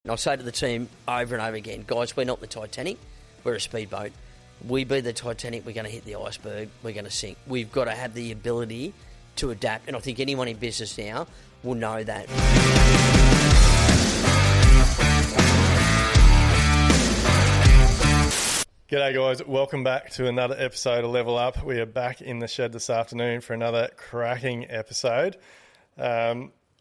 And I say to the team over and over again, guys, we're not the Titanic, we're a speedboat. We be the Titanic, we're going to hit the iceberg, we're going to sink. We've got to have the ability to adapt, and I think anyone in business now will know that. G'day guys, welcome back to another episode of Level Up. We are back in the shed this afternoon for another cracking episode.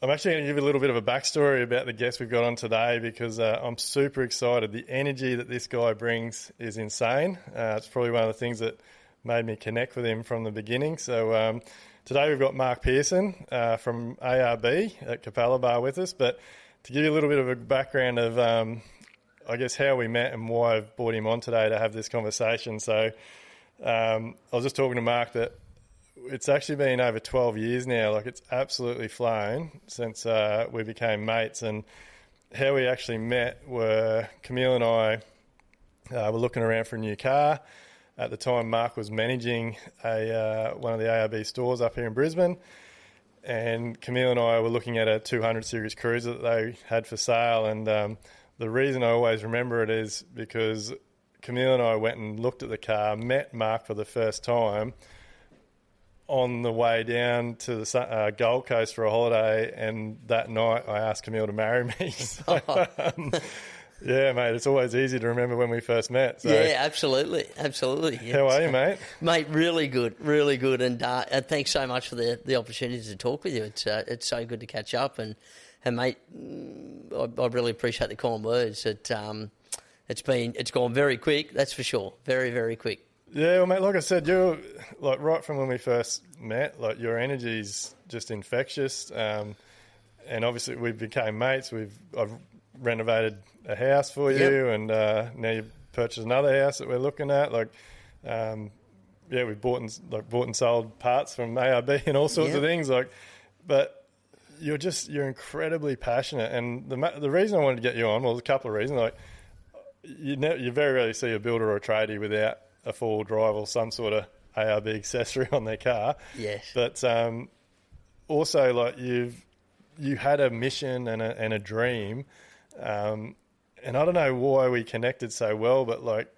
I'm actually going to give you a little bit of a backstory about the guest we've got on today because I'm super excited. The energy that this guy brings is insane. It's probably one of the things that made me connect with him from the beginning. So today we've got Mark Pearson from ARB at Capalaba with us. But to give you a little bit of a background of, I guess, how we met and why I've brought him on today to have this conversation. So I was just talking to Mark that it's actually been over 12 years now. Like, it's absolutely flown since we became mates. And how we actually met were Camille and I were looking around for a new car. At the time, Mark was managing one of the ARB stores up here in Brisbane. And Camille and I were looking at a 200 series cruiser that they had for sale. And the reason I always remember it is because Camille and I went and looked at the car, met Mark for the first time on the way down to the Gold Coast for a holiday, and that night I asked Camille to marry me. So, yeah, mate, it's always easy to remember when we first met. So. Yeah, absolutely. Yes. How are you, mate? Mate, really good. And thanks so much for the opportunity to talk with you. It's so good to catch up, and mate, I really appreciate the kind words. It's gone very quick, that's for sure. Very, very quick. Yeah, well, mate, like I said, you're like right from when we first met. Like, your energy's just infectious, and obviously we became mates. I've renovated a house for you, and now you've purchased another house that we're looking at. Like, we've bought and sold parts from ARB and all sorts of things. Like, but you're incredibly passionate, and the reason I wanted to get you on, well, there's a couple of reasons. Like, you very rarely see a builder or a tradie without a four-wheel drive or some sort of ARB accessory on their car. Yes. But also, like, you had a mission and a dream, and I don't know why we connected so well, but like,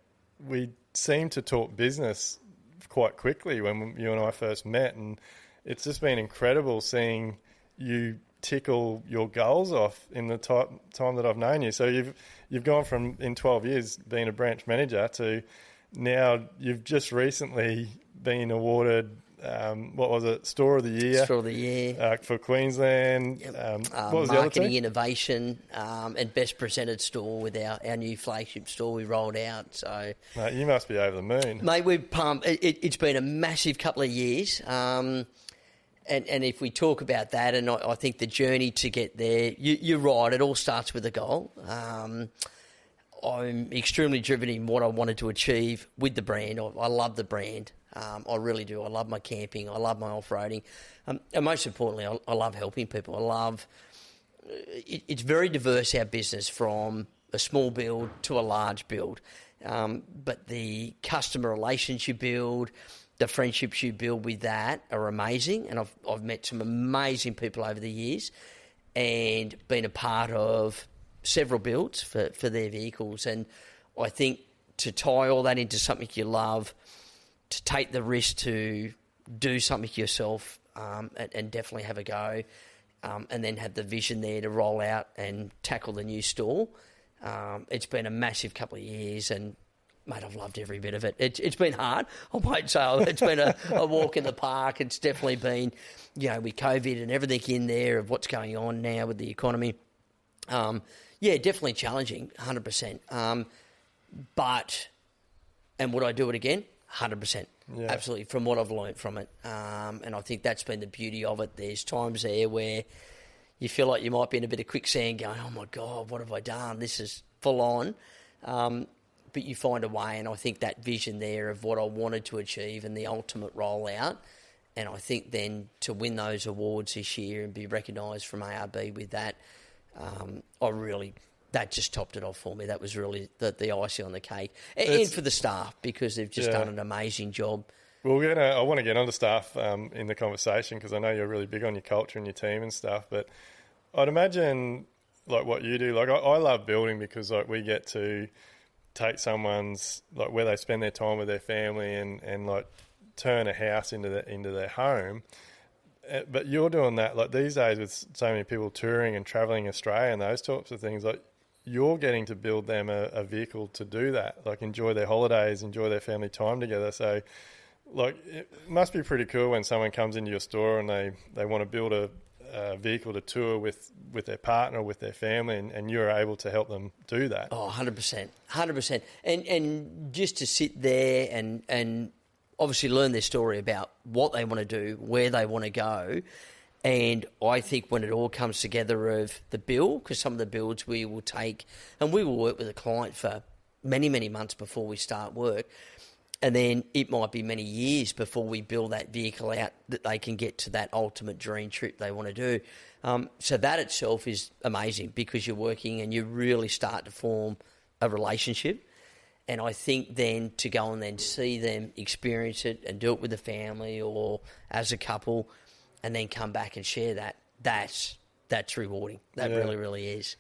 we seemed to talk business quite quickly when you and I first met, and it's just been incredible seeing you tickle your goals off in the time that I've known you. So you've gone from, in 12 years, being a branch manager to now you've just recently been awarded, what was it, Store of the Year? Store of the Year. For Queensland. What was the other two? Marketing Innovation, and Best Presented Store with our new flagship store we rolled out. So, Mate, you must be over the moon. Mate, we've pumped. It's been a massive couple of years. And if we talk about that, and I think the journey to get there, you're right, it all starts with a goal. I'm extremely driven in what I wanted to achieve with the brand. I love the brand. I really do. I love my camping. I love my off-roading. And most importantly, I love helping people. It's very diverse, our business, from a small build to a large build. But the customer relations you build, the friendships you build with that are amazing. And I've met some amazing people over the years and been a part of several builds for their vehicles. And I think to tie all that into something you love, to take the risk to do something yourself, and definitely have a go, and then have the vision there to roll out and tackle the new store. It's been a massive couple of years, and mate, I've loved every bit of it. It's been hard. I won't say it's been a walk in the park. It's definitely been, with COVID and everything in there of what's going on now with the economy. Definitely challenging, 100%. And would I do it again? 100%. Yeah. Absolutely, from what I've learnt from it. And I think that's been the beauty of it. There's times there where you feel like you might be in a bit of quicksand going, oh my God, what have I done? This is full on. But you find a way, and I think that vision there of what I wanted to achieve and the ultimate rollout, and I think then to win those awards this year and be recognised from ARB with that, that just topped it off for me. That was really the icing on the cake. And for the staff, because they've just done an amazing job. Well, I want to get on to staff in the conversation, because I know you're really big on your culture and your team and stuff, but I'd imagine like what you do. Like I love building because like we get to take someone's like where they spend their time with their family and like turn a house into their home. But you're doing that like these days with so many people touring and traveling Australia and those types of things. Like you're getting to build them a vehicle to do that. Like enjoy their holidays, enjoy their family time together. So like it must be pretty cool when someone comes into your store and they want to build a vehicle to tour with their partner, with their family, and you're able to help them do that. Oh, 100%. 100%. And just to sit there and obviously learn their story about what they want to do, where they want to go. And I think when it all comes together of the build, because some of the builds we will take, and we will work with a client for many, many months before we start work, and then it might be many years before we build that vehicle out that they can get to that ultimate dream trip they want to do. So that itself is amazing because you're working and you really start to form a relationship. And I think then to go and then see them experience it and do it with the family or as a couple and then come back and share that's rewarding. That really, really is.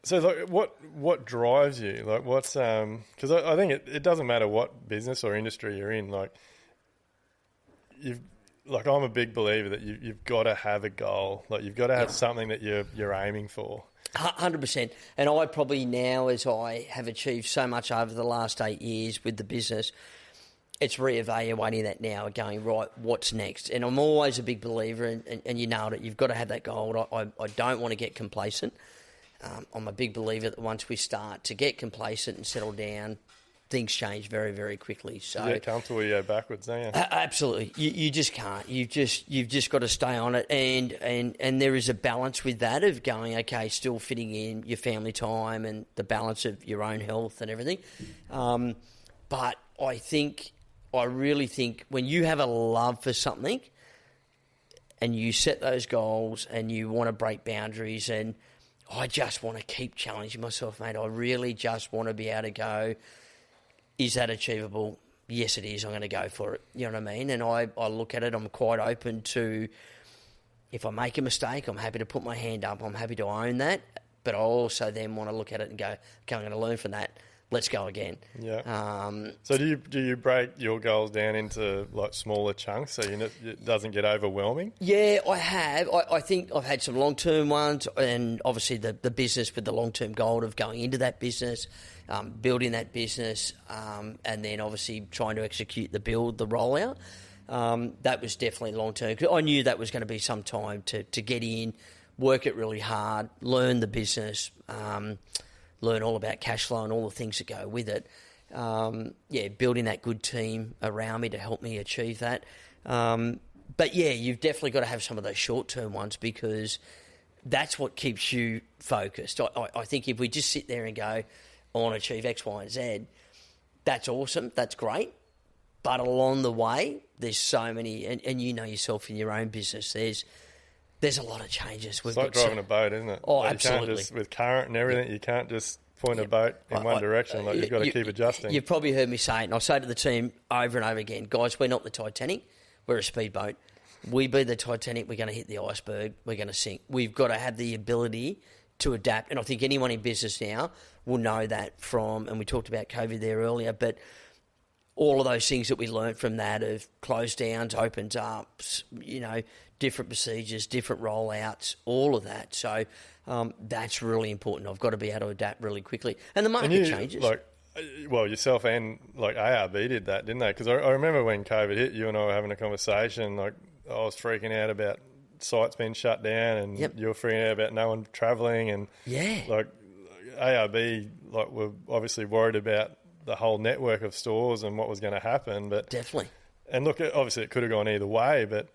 So, like, what drives you? Like, what's because I think it doesn't matter what business or industry you're in. Like, I'm a big believer that you've got to have a goal. Like, you've got to have something that you're aiming for. 100%. And I probably now, as I have achieved so much over the last 8 years with the business, it's reevaluating that now and going, right, what's next? And I'm always a big believer, and you nailed it. You've got to have that goal. I don't want to get complacent. I'm a big believer that once we start to get complacent and settle down, things change very, very quickly. So you get comfortable, you go backwards, don't you? Absolutely, you just can't. You've just got to stay on it, and there is a balance with that of going, okay, still fitting in your family time and the balance of your own health and everything. But I really think when you have a love for something, and you set those goals, and you want to break boundaries and I just want to keep challenging myself, mate. I really just want to be able to go, is that achievable? Yes, it is. I'm going to go for it. You know what I mean? And I look at it, I'm quite open to, if I make a mistake, I'm happy to put my hand up. I'm happy to own that. But I also then want to look at it and go, okay, I'm going to learn from that. Let's go again. Yeah. So do you break your goals down into like smaller chunks so it doesn't get overwhelming? Yeah, I have. I think I've had some long-term ones, and obviously the business with the long-term goal of going into that business, building that business, and then obviously trying to execute the build, the rollout. That was definitely long-term. I knew that was going to be some time to get in, work it really hard, learn the business, learn all about cash flow and all the things that go with it. Building that good team around me to help me achieve that. But yeah, you've definitely got to have some of those short-term ones because that's what keeps you focused. I think if we just sit there and go, I want to achieve X, Y, and Z, that's awesome, that's great. But along the way, there's so many, and you know yourself in your own business, there's a lot of changes. It's like driving a boat, isn't it? Oh, like absolutely. You can't just, with current and everything, you can't just point a boat in one direction. Like you've got to keep adjusting. You've probably heard me say it, and I say to the team over and over again, guys, we're not the Titanic. We're a speedboat. We be the Titanic, we're going to hit the iceberg, we're going to sink. We've got to have the ability to adapt. And I think anyone in business now will know that from, and we talked about COVID there earlier, but all of those things that we learned from that of close downs, opens ups, different procedures, different rollouts, all of that. So that's really important. I've got to be able to adapt really quickly. And the market changes. Yourself and ARB did that, didn't they? Because I remember when COVID hit, you and I were having a conversation, I was freaking out about sites being shut down and you were freaking out about no one travelling and ARB were obviously worried about the whole network of stores and what was going to happen. But definitely. And look, obviously it could have gone either way, but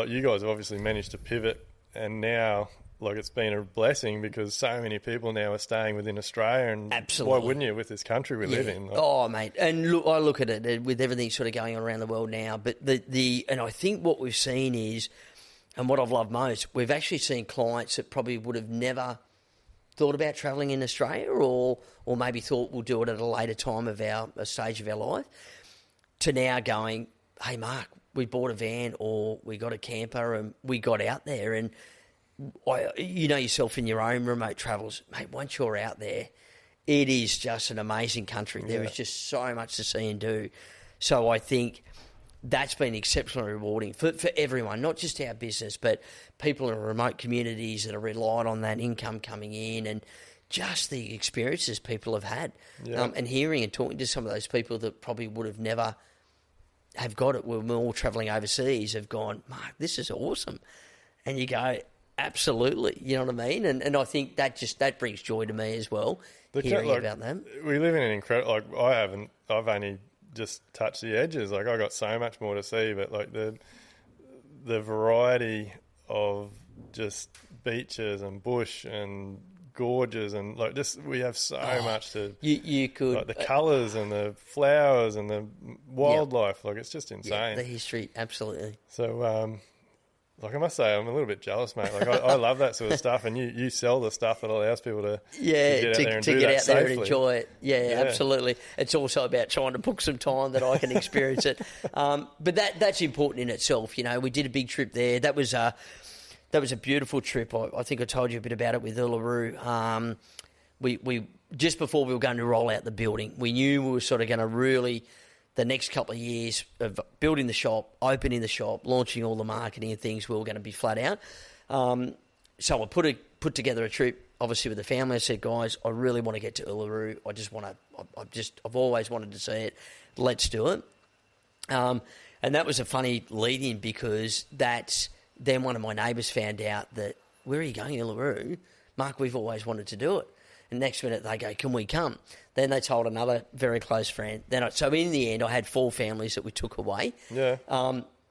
you guys have obviously managed to pivot, and now it's been a blessing because so many people now are staying within Australia, and absolutely. Why wouldn't you with this country we live in? Mate, and look, I look at it with everything sort of going on around the world now, but and I think what we've seen is, and what I've loved most, we've actually seen clients that probably would have never thought about travelling in Australia or maybe thought we'll do it at a later time of a stage of our life, to now going, hey, Mark, we bought a van or we got a camper and we got out there, and you know yourself in your own remote travels, mate, once you're out there, it is just an amazing country. There is just so much to see and do. So I think that's been exceptionally rewarding for everyone, not just our business, but people in remote communities that are relied on that income coming in, and just the experiences people have had. And hearing and talking to some of those people that probably would have never have got it when we're all travelling overseas have gone, Mark, this is awesome. And you go, absolutely, you know what I mean? And I think that brings joy to me as well, hearing about them. We live in an incredible, I've only just touched the edges. Like, I got so much more to see, but like the variety of just beaches and bush and gorges and like just we have so much to you could like the colours and the flowers and the wildlife, like it's just insane. The history, absolutely. So like I must say, I'm a little bit jealous, mate. Like I love that sort of stuff, and you sell the stuff that allows people to get out there and do that safely. And enjoy it. Yeah, absolutely. It's also about trying to book some time that I can experience it. But that's important in itself. You know, we did a big trip there. That was a beautiful trip. I think I told you a bit about it with Uluru. We just before we were going to roll out the building, we knew we were sort of going to really, the next couple of years of building the shop, opening the shop, launching all the marketing and things, we were going to be flat out. So I put together a trip, obviously with the family. I said, guys, I really want to get to Uluru. I've always wanted to see it. Let's do it. And that was a funny lead-in because then one of my neighbours found out that, where are you going, Uluru? Mark, we've always wanted to do it. And next minute they go, can we come? Then they told another very close friend. So in the end, I had 4 families that we took away. Yeah.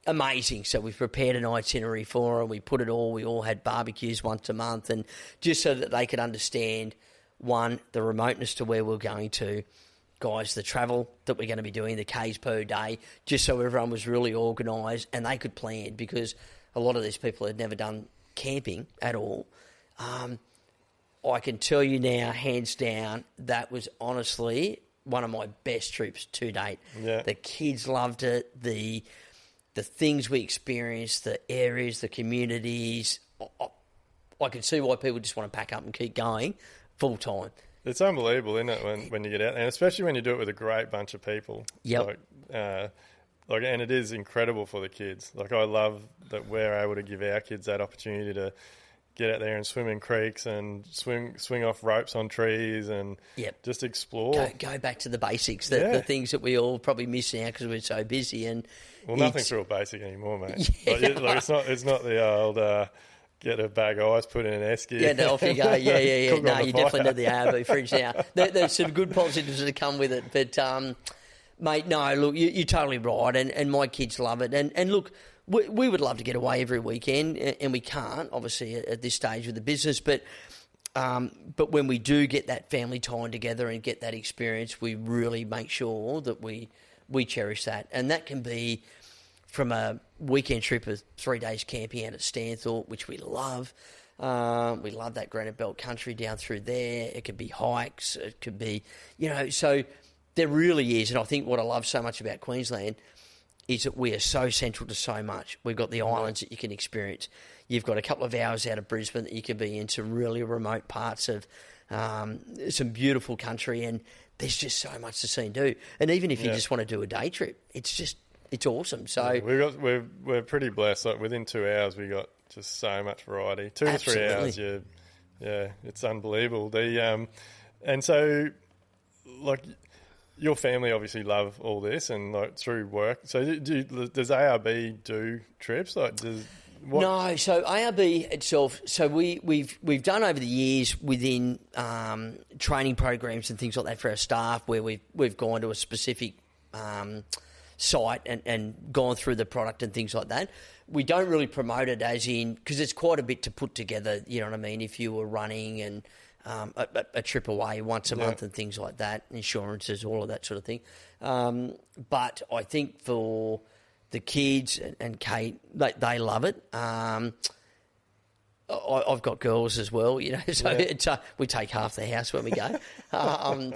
Amazing. So we prepared an itinerary for them. We all had barbecues once a month, and just so that they could understand, one, the remoteness to where we're going to, guys, the travel that we're going to be doing, the Ks per day, just so everyone was really organised and they could plan, because a lot of these people had never done camping at all. I can tell you now, hands down, that was honestly one of my best trips to date. Yeah. The kids loved it. The things we experienced, the areas, the communities. I can see why people just want to pack up and keep going full time. It's unbelievable, isn't it, when you get out, and especially when you do it with a great bunch of people. Yep. And it is incredible for the kids. Like, I love that we're able to give our kids that opportunity to get out there and swim in creeks and swing off ropes on trees and just explore. Go back to the basics, the things that we all probably miss now because we're so busy. And nothing's real basic anymore, mate. It's not the old get a bag of ice, put in an esky. Yeah, off you go. Yeah. No, you definitely need the ARB fridge now. There's some good positives that come with it, but mate, no, look, you're totally right, and my kids love it. And look, we would love to get away every weekend, and we can't, obviously, at this stage with the business. But when we do get that family time together and get that experience, we really make sure that we cherish that. And that can be from a weekend trip of 3 days camping out at Stanthorpe, which we love. We love that Granite Belt country down through there. It could be hikes. It could be, so there really is. And I think what I love so much about Queensland is that we are so central to so much. We've got the islands that you can experience. You've got a couple of hours out of Brisbane that you can be in some really remote parts of some beautiful country, and there's just so much to see and do. And even if you just want to do a day trip, it's awesome. So we're pretty blessed. Like, within 2 hours, we got just so much variety. 2 to 3 hours, it's unbelievable. And so, like, your family obviously love all this, and like through work. So does ARB do trips? No, so ARB itself. So we've done over the years within training programs and things like that for our staff, where we've gone to a specific site and gone through the product and things like that. We don't really promote it as in, because it's quite a bit to put together. You know what I mean? If you were running and a trip away once a month and things like that, insurances, all of that sort of thing. But I think for the kids and Kate, they love it. I've got girls as well, so it's, we take half the house when we go.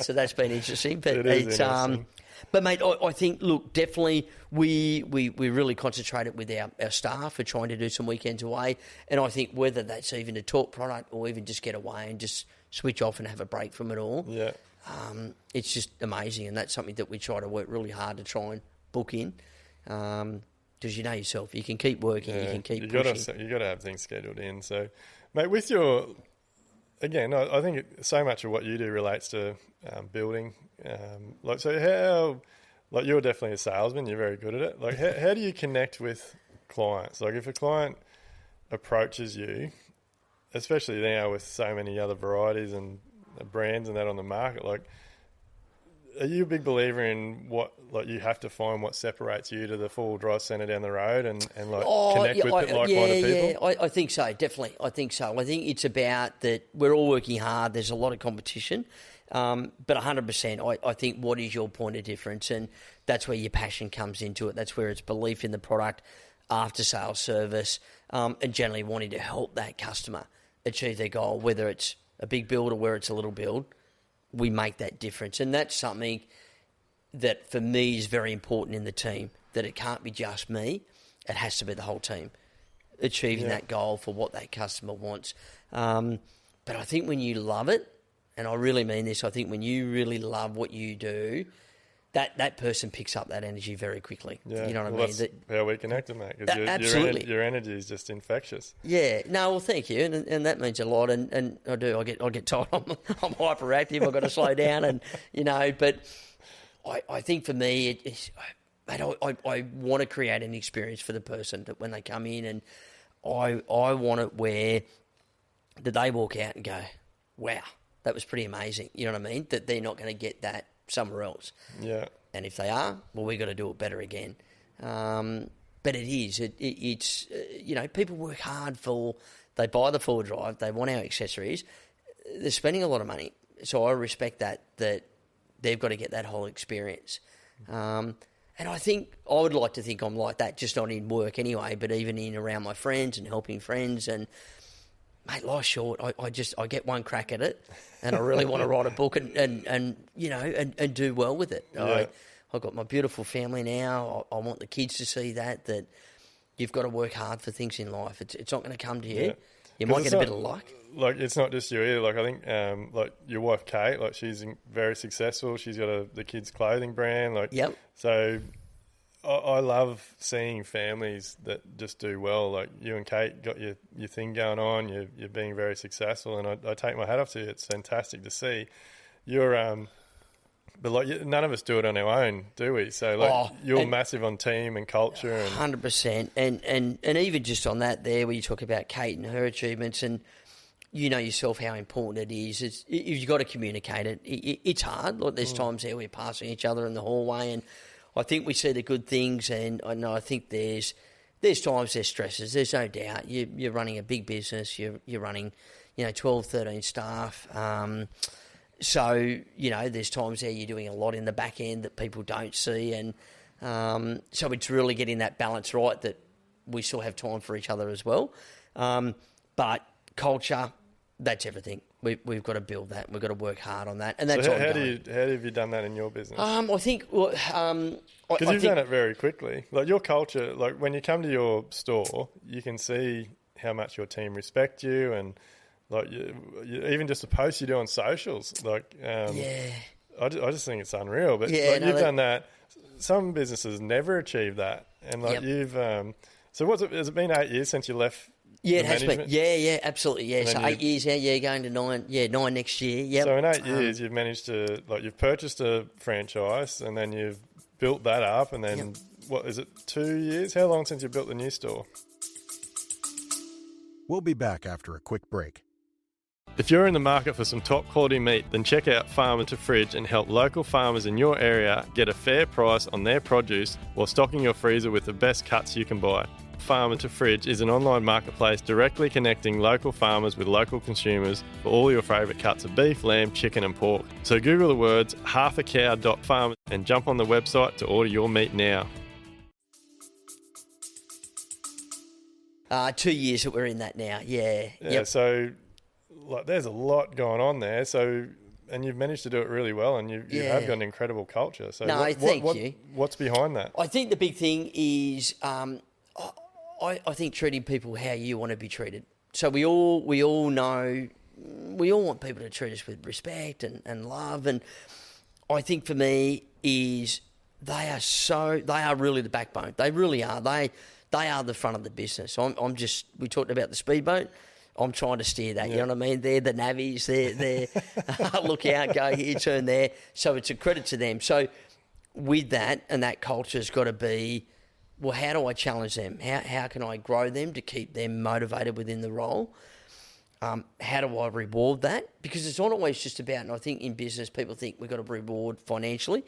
So that's been interesting. But it's interesting. But, mate, I think, look, definitely we really concentrated with our staff for trying to do some weekends away. And I think whether that's even a talk product or even just get away and just switch off and have a break from it all, it's just amazing. And that's something that we try to work really hard to try and book in. Because you know yourself, you can keep working, you can keep pushing. You got to have things scheduled in. So, mate, with your... Again, I think so much of what you do relates to building. You're definitely a salesman. You're very good at it. Like, how do you connect with clients? Like, if a client approaches you, especially now with so many other varieties and brands and that on the market, like, are you a big believer in what, like, you have to find what separates you to the full drive centre down the road and connect with like-minded people? Yeah, I think so, definitely. I think so. I think it's about that we're all working hard. There's a lot of competition. But 100%, I think what is your point of difference? And that's where your passion comes into it. That's where it's belief in the product, after-sales service, and generally wanting to help that customer achieve their goal, whether it's a big build or where it's a little build. We make that difference. And that's something that for me is very important in the team, that it can't be just me. It has to be the whole team achieving that goal for what that customer wants. But I think when you love it, and I really mean this, I think when you really love what you do, that person picks up that energy very quickly. Yeah. You know what I mean? That's how we connected, mate. Absolutely. Your energy is just infectious. Yeah. No, well, thank you. And that means a lot. And I do. I get told I'm hyperactive. I've got to slow down. And, but I think for me, I want to create an experience for the person that when they come in, and I want it where that they walk out and go, wow, that was pretty amazing. You know what I mean? That they're not going to get that somewhere else. Yeah. And if they are, well, we've got to do it better again. But it is. It's people work hard they buy the four drive, they want our accessories. They're spending a lot of money. So I respect that they've got to get that whole experience. And I would like to think I'm like that, just not in work anyway, but even in around my friends and helping friends. And mate, life's short. I get one crack at it, and I really want to write a book and do well with it. Yeah. I've got my beautiful family now. I want the kids to see that you've got to work hard for things in life. It's not going to come to you. Yeah. You might get a bit of luck. Like, it's not just you either. Like, I think, like, your wife, Kate, like, she's very successful. She's got the kids' clothing brand. Like, yep. So I love seeing families that just do well. Like, you and Kate got your thing going on. You're being very successful, and I take my hat off to you. It's fantastic to see. But like, none of us do it on our own, do we? So like, you're massive on team and culture, and 100%. And even just on that there, where you talk about Kate and her achievements, and you know yourself how important it is. You've got to communicate it. It's hard. Like, there's times there we're passing each other in the hallway, and I think we see the good things, and I think there's times there's stresses. There's no doubt. You're running a big business. You're running, 12, 13 staff. So, there's times there you're doing a lot in the back end that people don't see. And so it's really getting that balance right, that we still have time for each other as well. But culture, that's everything. We've got to build that. We've got to work hard on that. And that's how have you done that in your business? I think... because you've done it very quickly. Like, your culture, like, when you come to your store, you can see how much your team respect you, and like, you even just the posts you do on socials, like, I just think it's unreal. But you've done that. Some businesses never achieve that, and like, you've. So has it been 8 years since you left? Yeah, it has been. Yeah, absolutely. Yeah, so 8 years now. Yeah, going to 9. Yeah, 9 next year. Yeah. So in 8 years, you've managed to, like, you've purchased a franchise, and then you've built that up, and then what is it? 2 years? How long since you built the new store? We'll be back after a quick break. If you're in the market for some top quality meat, then check out Farmer to Fridge and help local farmers in your area get a fair price on their produce while stocking your freezer with the best cuts you can buy. Farmer to Fridge is an online marketplace directly connecting local farmers with local consumers for all your favourite cuts of beef, lamb, chicken and pork. So Google the words halfacow.farm and jump on the website to order your meat now. 2 years that we're in that now, yeah. So, like, there's a lot going on there. So you've managed to do it really well, and you have got an incredible culture. So thank you. What's behind that? I think the big thing is I think treating people how you want to be treated. So we all know, we all want people to treat us with respect and love. And I think for me is they are really the backbone. They really are. They are the front of the business. We talked about the Speedboat. I'm trying to steer that, you know what I mean? They're the navies, they're look out, go here, turn there. So it's a credit to them. So with that, and that culture's got to be, well, how do I challenge them? How can I grow them to keep them motivated within the role? How do I reward that? Because it's not always just about, and I think in business people think we've got to reward financially.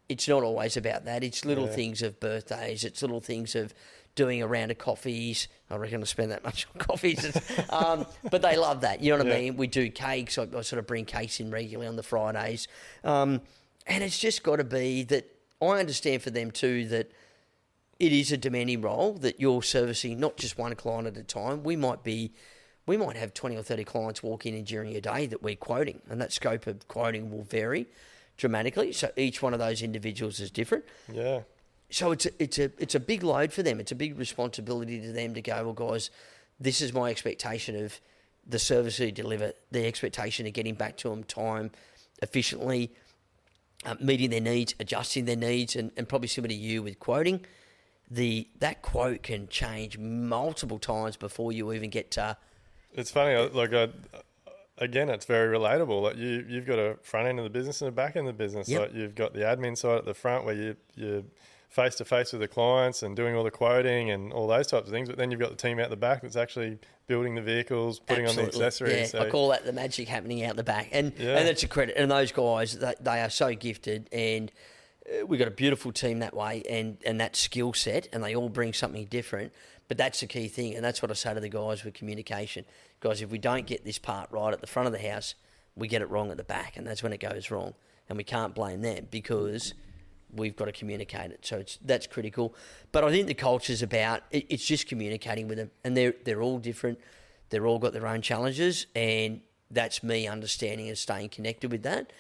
It's not always about that. It's little things of birthdays. It's little things of doing a round of coffees. I reckon I spend that much on coffees. But they love that. You know what I mean? We do cakes. I sort of bring cakes in regularly on the Fridays. And it's just got to be that I understand for them too that it is a demanding role, that you're servicing not just one client at a time. We might have 20 or 30 clients walk in during a day that we're quoting, and that scope of quoting will vary dramatically. So each one of those individuals is different. Yeah. So it's a big load for them. It's a big responsibility to them to go, well, guys, this is my expectation of the service we deliver, the expectation of getting back to them time efficiently, meeting their needs, adjusting their needs, and probably similar to you with quoting. That quote can change multiple times before you even get to... It's funny, again, it's very relatable. Like you've got a front end of the business and a back end of the business. Like you've got the admin side at the front where you're face to face with the clients and doing all the quoting and all those types of things. But then you've got the team out the back that's actually building the vehicles, putting on the accessories. Yeah, so. I call that the magic happening out the back, and that's a credit. And those guys, they are so gifted, and we've got a beautiful team that way, and that skill set, and they all bring something different. But that's the key thing, and that's what I say to the guys with communication. Guys, if we don't get this part right at the front of the house, we get it wrong at the back, and that's when it goes wrong. And we can't blame them because we've got to communicate it. So that's critical. But I think the culture's about, it's just communicating with them, and they're all different. They're all got their own challenges, and that's me understanding and staying connected with that.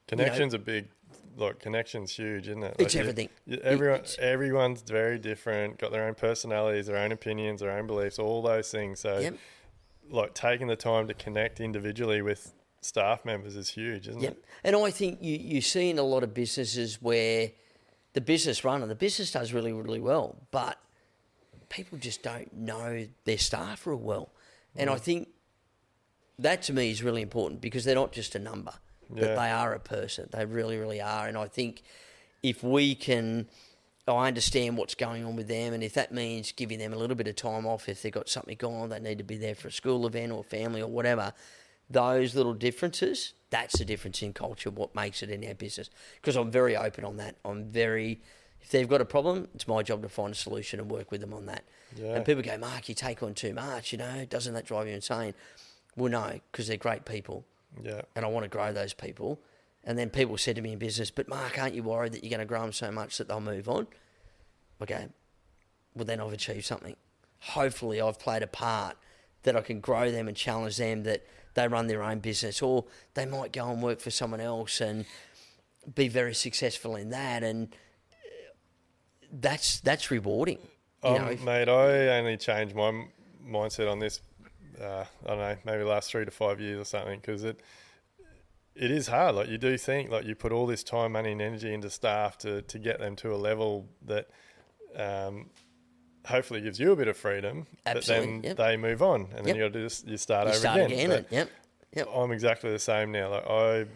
Connection's a big... Like, connection's huge, isn't it? It's everything. Everyone's very different, got their own personalities, their own opinions, their own beliefs, all those things. So, like, taking the time to connect individually with staff members is huge, isn't it? And I think you see in a lot of businesses where the business does really, really well, but people just don't know their staff real well. And I think that, to me, is really important because they're not just a number. But they are a person. They really, really are. And I think if we can, I understand what's going on with them, and if that means giving them a little bit of time off if they've got something going on, they need to be there for a school event or family or whatever, those little differences, that's the difference in culture, what makes it in our business. Because I'm very open on that. If they've got a problem, it's my job to find a solution and work with them on that. Yeah. And people go, Mark, you take on too much, doesn't that drive you insane? Well, no, because they're great people. Yeah. And I want to grow those people. And then people said to me in business, but Mark, aren't you worried that you're going to grow them so much that they'll move on? Okay, well, then I've achieved something. Hopefully I've played a part that I can grow them and challenge them, that they run their own business, or they might go and work for someone else and be very successful in that. And that's rewarding. Mate, I only changed my mindset on this I don't know, maybe the last 3 to 5 years or something, because it is hard. Like, you do think, like, you put all this time, money and energy into staff to get them to a level that hopefully gives you a bit of freedom. Absolutely. But then they move on, and then you start over again. Yep. I'm exactly the same now. Like,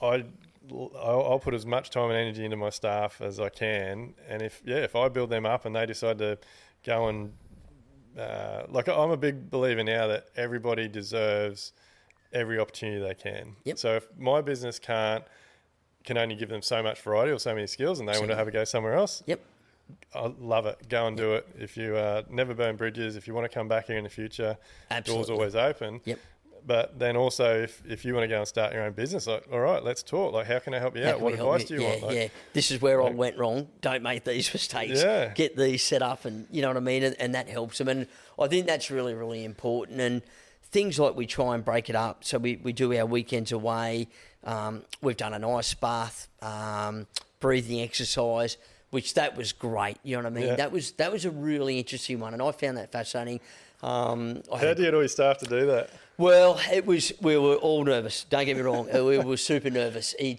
I'll put as much time and energy into my staff as I can, and if I build them up and they decide to go and I'm a big believer now that everybody deserves every opportunity they can. Yep. So if my business can only give them so much variety or so many skills, and they want to have a go somewhere else, I love it. Go and do it. If you never burn bridges, if you want to come back here in the future, doors always open. Yep. But then also, if you want to go and start your own business, like, all right, let's talk. Like, how can I help you out? What advice do you want? Like, this is where I went wrong. Don't make these mistakes. Yeah. Get these set up, and you know what I mean? And that helps them. And I think that's really, really important. And things like we try and break it up. So we do our weekends away. We've done an ice bath, breathing exercise, which that was great. You know what I mean? Yeah. That was a really interesting one, and I found that fascinating. How do you get all your staff to do that? Well, we were all nervous. Don't get me wrong. We were super nervous. We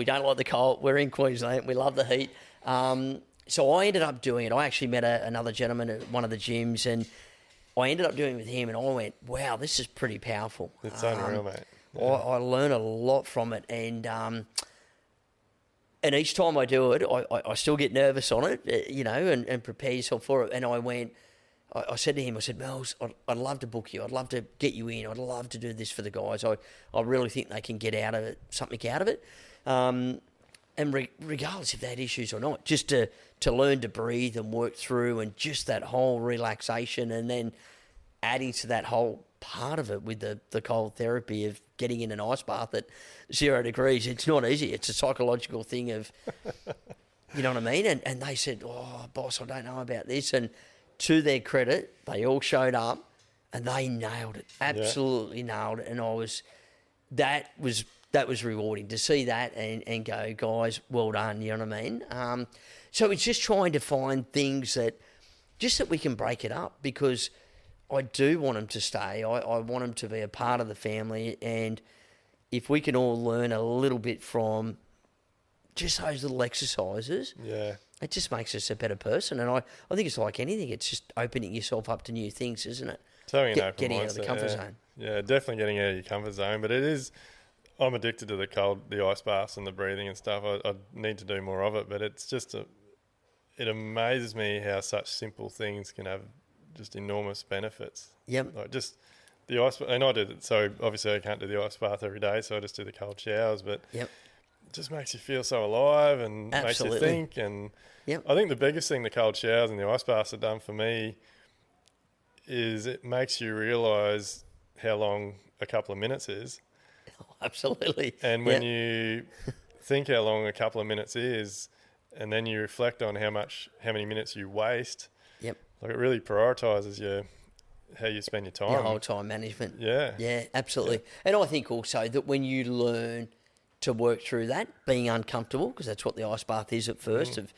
don't like the cold. We're in Queensland. We love the heat. So I ended up doing it. I actually met another gentleman at one of the gyms, and I ended up doing it with him, and I went, wow, this is pretty powerful. It's unreal, mate. Yeah. I learn a lot from it, and each time I do it, I still get nervous on it, and prepare yourself for it. And I said to him, Mel's, I'd love to book you. I'd love to get you in. I'd love to do this for the guys. I really think they can get something out of it. And regardless if they had issues or not, just to learn to breathe and work through, and just that whole relaxation, and then adding to that whole part of it with the cold therapy of getting in an ice bath at 0 degrees. It's not easy. It's a psychological thing of, you know what I mean? And they said, oh, boss, I don't know about this. And to their credit, they all showed up and they nailed it. Absolutely nailed it. And that was rewarding to see that and go, guys, well done, you know what I mean? So it's just trying to find things that we can break it up, because I do want them to stay. I want them to be a part of the family. And if we can all learn a little bit from just those little exercises, it just makes us a better person. And I think it's like anything. It's just opening yourself up to new things, isn't it? Getting out of the comfort zone. Yeah, definitely getting out of your comfort zone. But it is... I'm addicted to the cold, the ice baths and the breathing and stuff. I need to do more of it, but it's just it amazes me how such simple things can have just enormous benefits. Yep. Like just the ice, and I did it. So obviously I can't do the ice bath every day, so I just do the cold showers. But it just makes you feel so alive and makes you think. And I think the biggest thing the cold showers and the ice baths have done for me is it makes you realise how long a couple of minutes is. Absolutely. And when you think how long a couple of minutes is, and then you reflect on how many minutes you waste, like it really prioritises how you spend your time. Your whole time management. Yeah. Yeah, absolutely. Yeah. And I think also that when you learn to work through that, being uncomfortable, because that's what the ice bath is at first, of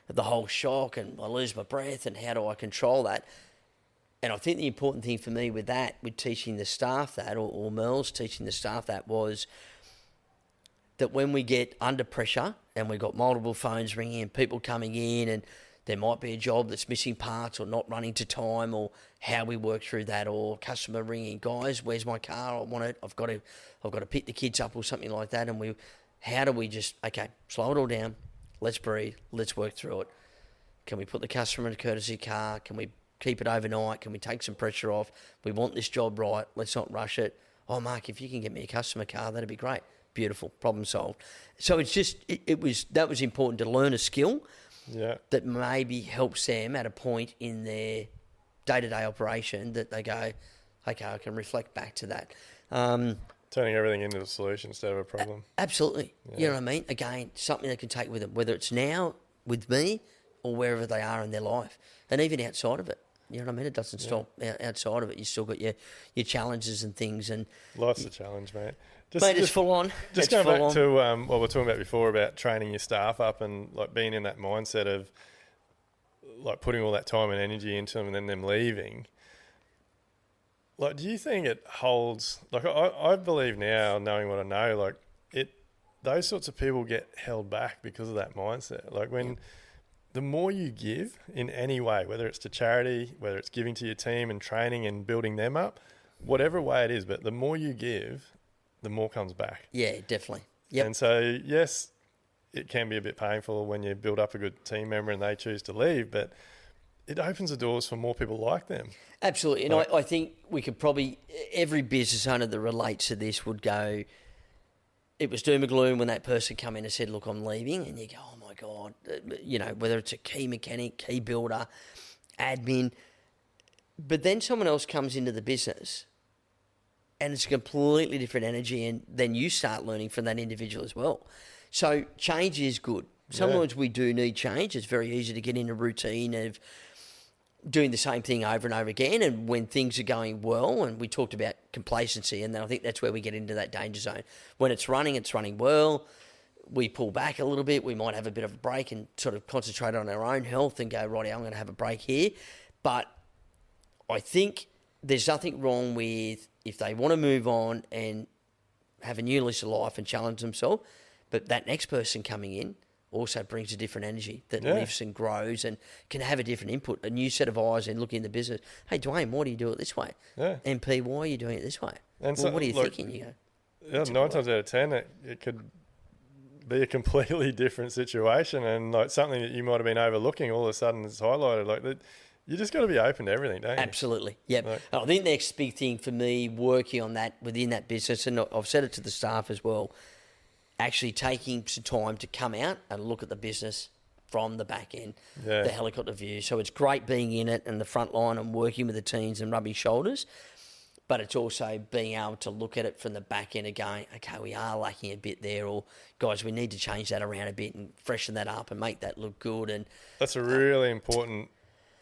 the whole shock, and I lose my breath, and how do I control that? And I think the important thing for me with teaching the staff that, or Mel's teaching the staff that, was that when we get under pressure and we've got multiple phones ringing and people coming in, and there might be a job that's missing parts or not running to time, or how we work through that, or customer ringing, guys, where's my car? I want it. I've got to pick the kids up or something like that. And how do we just, slow it all down. Let's breathe. Let's work through it. Can we put the customer in a courtesy car? Can we keep it overnight? Can we take some pressure off? We want this job right. Let's not rush it. Oh, Mark, if you can get me a customer car, that'd be great. Beautiful. Problem solved. So it's just, that was important to learn a skill that maybe helps them at a point in their day-to-day operation that they go, okay, I can reflect back to that. Turning everything into a solution instead of a problem. Absolutely. Yeah. You know what I mean? Again, something they can take with them, whether it's now with me or wherever they are in their life, and even outside of it. You know what I mean? It doesn't stop outside of it. You still got your challenges and things. And life's a challenge, mate. It's full on. Just going back to what we were talking about before about training your staff up and like being in that mindset of like putting all that time and energy into them and then them leaving. Like, do you think it holds? Like, I believe now, knowing what I know, like those sorts of people get held back because of that mindset. Like when. The more you give in any way, whether it's to charity, whether it's giving to your team and training and building them up, whatever way it is, but the more you give, the more comes back. Yeah, definitely. Yep. And so, yes, it can be a bit painful when you build up a good team member and they choose to leave, but it opens the doors for more people like them. Absolutely. And I think we could probably, every business owner that relates to this would go, it was doom and gloom when that person come in and said, look, I'm leaving. And you go, oh my God, whether it's a key mechanic, key builder, admin. But then someone else comes into the business and it's a completely different energy, and then you start learning from that individual as well. So change is good. Sometimes we do need change. It's very easy to get in a routine of doing the same thing over and over again. And when things are going well, and we talked about complacency, and then I think that's where we get into that danger zone. When it's running well. We pull back a little bit. We might have a bit of a break and sort of concentrate on our own health and go, righty, I'm going to have a break here. But I think there's nothing wrong with if they want to move on and have a new lease of life and challenge themselves, but that next person coming in also brings a different energy that lifts and grows and can have a different input, a new set of eyes and look in the business. Hey, Dwayne, why do you do it this way? Yeah. MP, why are you doing it this way? And well, what are you thinking? You go, 9 times out of 10, it could be a completely different situation, and like something that you might have been overlooking all of a sudden is highlighted. Like that, you just got to be open to everything, don't you? Absolutely. Yep. Like, I think the next big thing for me working on that within that business, and I've said it to the staff as well, actually taking some time to come out and look at the business from the back end, the helicopter view. So it's great being in it and the front line and working with the teams and rubbing shoulders, but it's also being able to look at it from the back end and going, okay, we are lacking a bit there, or guys, we need to change that around a bit and freshen that up and make that look good. And that's a really important,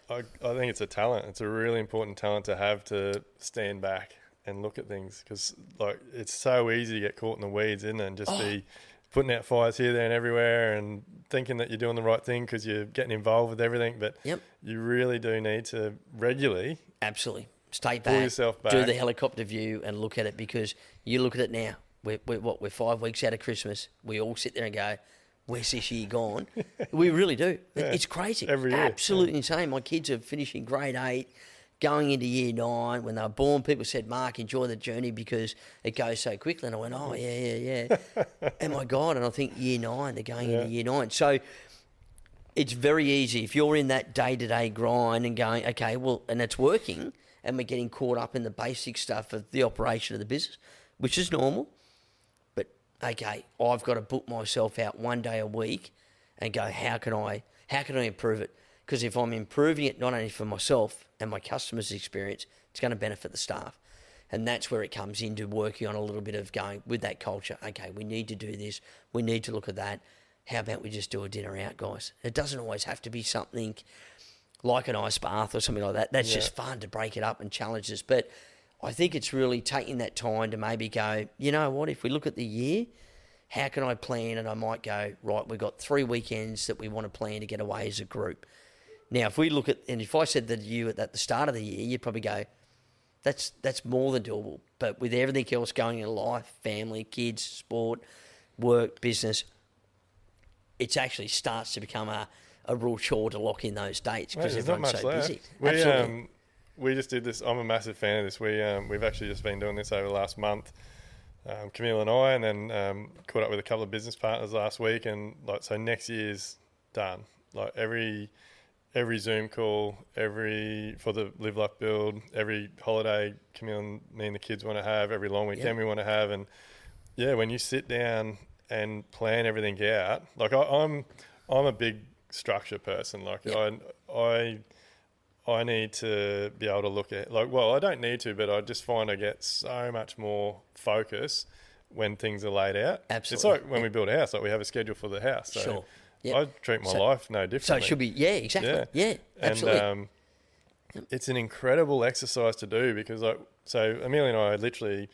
I think it's a talent. It's a really important talent to have, to stand back and look at things, because like it's so easy to get caught in the weeds, isn't it? And just be putting out fires here, there and everywhere and thinking that you're doing the right thing because you're getting involved with everything. But you really do need to regularly. Absolutely. Stay back, pull yourself back, do the helicopter view and look at it, because you look at it now. We're 5 weeks out of Christmas. We all sit there and go, where's this year gone? We really do. It's crazy. Every year. Absolutely insane. My kids are finishing grade 8, going into year 9. When they were born, people said, Mark, enjoy the journey because it goes so quickly. And I went, oh, yeah. And my God, and I think year 9, they're going into year 9. So it's very easy if you're in that day-to-day grind and going, okay, well, and it's working, and we're getting caught up in the basic stuff of the operation of the business, which is normal. But, okay, I've got to book myself out one day a week and go, how can I improve it? Because if I'm improving it not only for myself and my customers' experience, it's going to benefit the staff. And that's where it comes into working on a little bit of going with that culture. Okay, we need to do this. We need to look at that. How about we just do a dinner out, guys? It doesn't always have to be something like an ice bath or something like that. That's just fun to break it up and challenge us. But I think it's really taking that time to maybe go, you know what, if we look at the year, how can I plan? And I might go, right, we've got 3 weekends that we want to plan to get away as a group. Now, if we look at, and if I said that to you at the start of the year, you'd probably go, that's more than doable. But with everything else going in life, family, kids, sport, work, business, it actually starts to become a real chore to lock in those dates because everyone's so busy. We just did this. I'm a massive fan of this. We've actually just been doing this over the last month, Camille and I, and then caught up with a couple of business partners last week. And like, so next year's done. Like every Zoom call, for the Live Luck Build, every holiday Camille and me and the kids want to have, every long weekend we want to have. And when you sit down and plan everything out, like I'm a big structure person. Like I need to be able to look at, like, well, I don't need to, but I just find I get so much more focus when things are laid out. Absolutely. It's like when we build a house, like we have a schedule for the house. So sure. I treat my life no differently. So it should be, exactly. Yeah, absolutely. And it's an incredible exercise to do because, like, so Amelia and I literally,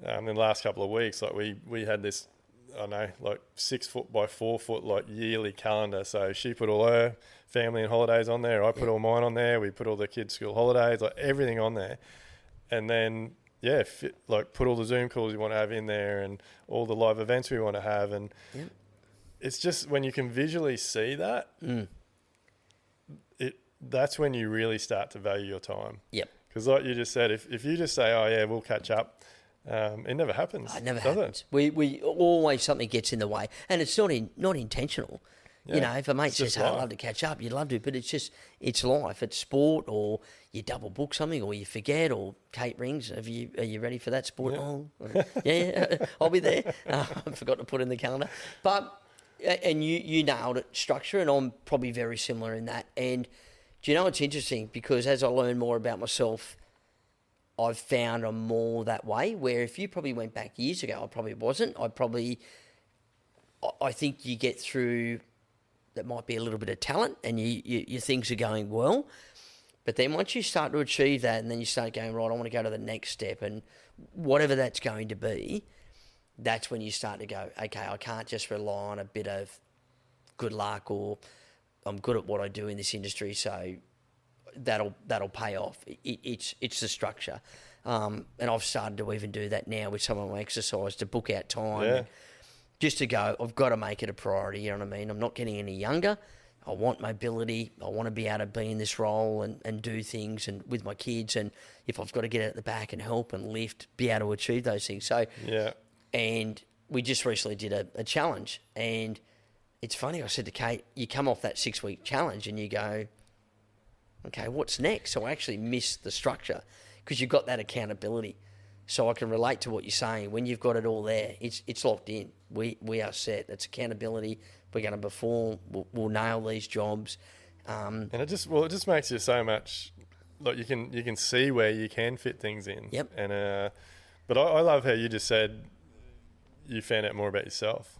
in the last couple of weeks, like we had this, I don't know, like 6 foot by 4 foot, like yearly calendar. So she put all her family and holidays on there. I put all mine on there. We put all the kids' school holidays, like everything on there. And then, put all the Zoom calls you want to have in there and all the live events we want to have. And it's just when you can visually see that, that's when you really start to value your time. Yep. Because like you just said, if you just say, oh, yeah, we'll catch up, it never happens. It never happens. We always, something gets in the way. And it's not intentional. Yeah. You know, if a mate says, I'd love to catch up, you'd love to, but it's life. It's sport, or you double book something, or you forget, or Kate rings, are you ready for that sport? I'll be there. I forgot to put in the calendar. But, and you nailed it, structure, and I'm probably very similar in that. And do you know, it's interesting because as I learn more about myself, I've found I'm more that way, where if you probably went back years ago, I probably wasn't. I think you get through, that might be a little bit of talent and your things are going well. But then once you start to achieve that, and then you start going, right, I want to go to the next step, and whatever that's going to be, that's when you start to go, okay, I can't just rely on a bit of good luck, or I'm good at what I do in this industry, so that'll pay off. It's the structure. And I've started to even do that now with some of my exercise, to book out time. Yeah. Just to go, I've got to make it a priority, you know what I mean? I'm not getting any younger. I want mobility. I want to be able to be in this role and do things and with my kids. And if I've got to get out the back and help and lift, be able to achieve those things. So, yeah. And we just recently did a challenge. And it's funny, I said to Kate, you come off that 6-week challenge and you go, okay, what's next? So I actually missed the structure because you've got that accountability. So I can relate to what you're saying. When you've got it all there, it's locked in. We are set. It's accountability. We're going to perform. We'll nail these jobs. And it just makes you so much, like you can see where you can fit things in. Yep. And but I love how you just said you found out more about yourself.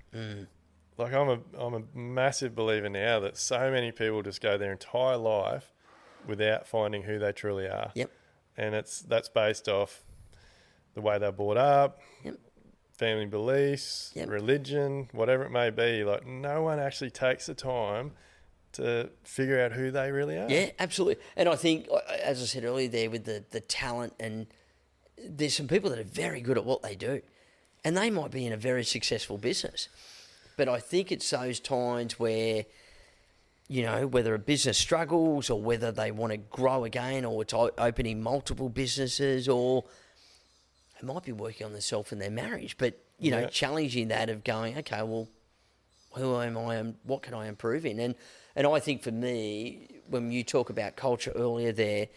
Like I'm a massive believer now that so many people just go their entire life without finding who they truly are. Yep. And that's based off the way they're brought up, Yep. family beliefs, Yep. religion, whatever it may be. Like no one actually takes the time to figure out who they really are. Yeah, absolutely. And I think, as I said earlier there, with the talent, and there's some people that are very good at what they do, and they might be in a very successful business. But I think it's those times where, you know, whether a business struggles or whether they want to grow again, or it's opening multiple businesses, or it might be working on themselves in their marriage, but, you know, challenging that of going, okay, well, who am I and what can I improve in? And I think for me, when you talk about culture earlier there,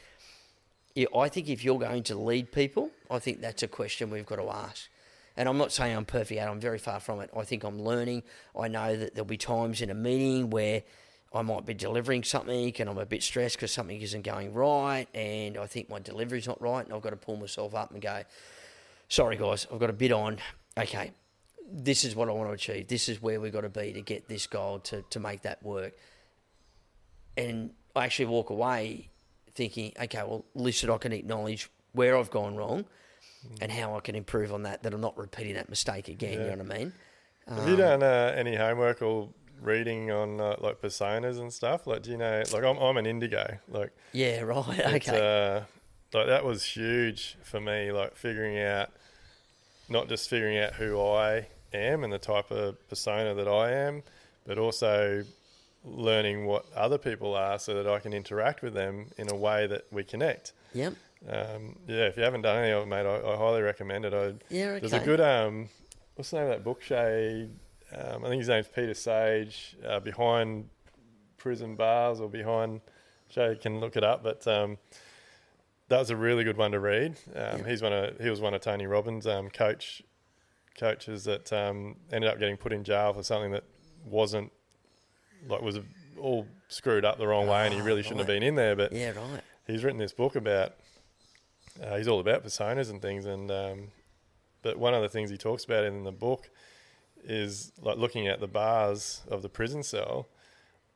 I think if you're going to lead people, I think that's a question we've got to ask. And I'm not saying I'm perfect at it. I'm very far from it. I think I'm learning. I know that there'll be times in a meeting where I might be delivering something and I'm a bit stressed because something isn't going right, and I think my delivery's not right, and I've got to pull myself up and go, sorry guys, I've got a bit on. Okay, this is what I want to achieve. This is where we've got to be to get this goal, to make that work. And I actually walk away thinking, okay, well, at least that I can acknowledge where I've gone wrong and how I can improve on that I'm not repeating that mistake again, you know what I mean? Have you done any homework or reading on like personas and stuff? Like, do you know, like I'm an indigo. Like, yeah, right, okay. Like that was huge for me, like not just figuring out who I am and the type of persona that I am, but also learning what other people are so that I can interact with them in a way that we connect. Yep. If you haven't done any of it, mate, I highly recommend it. Okay. There's a good, what's the name of that book, Shay? I think his name's Peter Sage, Behind Prison Bars, or Behind, Shay can look it up, but that was a really good one to read. He was one of Tony Robbins' coaches that ended up getting put in jail for something that was all screwed up the wrong way, and he really shouldn't have been in there. But yeah, right. He's written this book about. He's all about personas and things, and but one of the things he talks about in the book is like looking at the bars of the prison cell.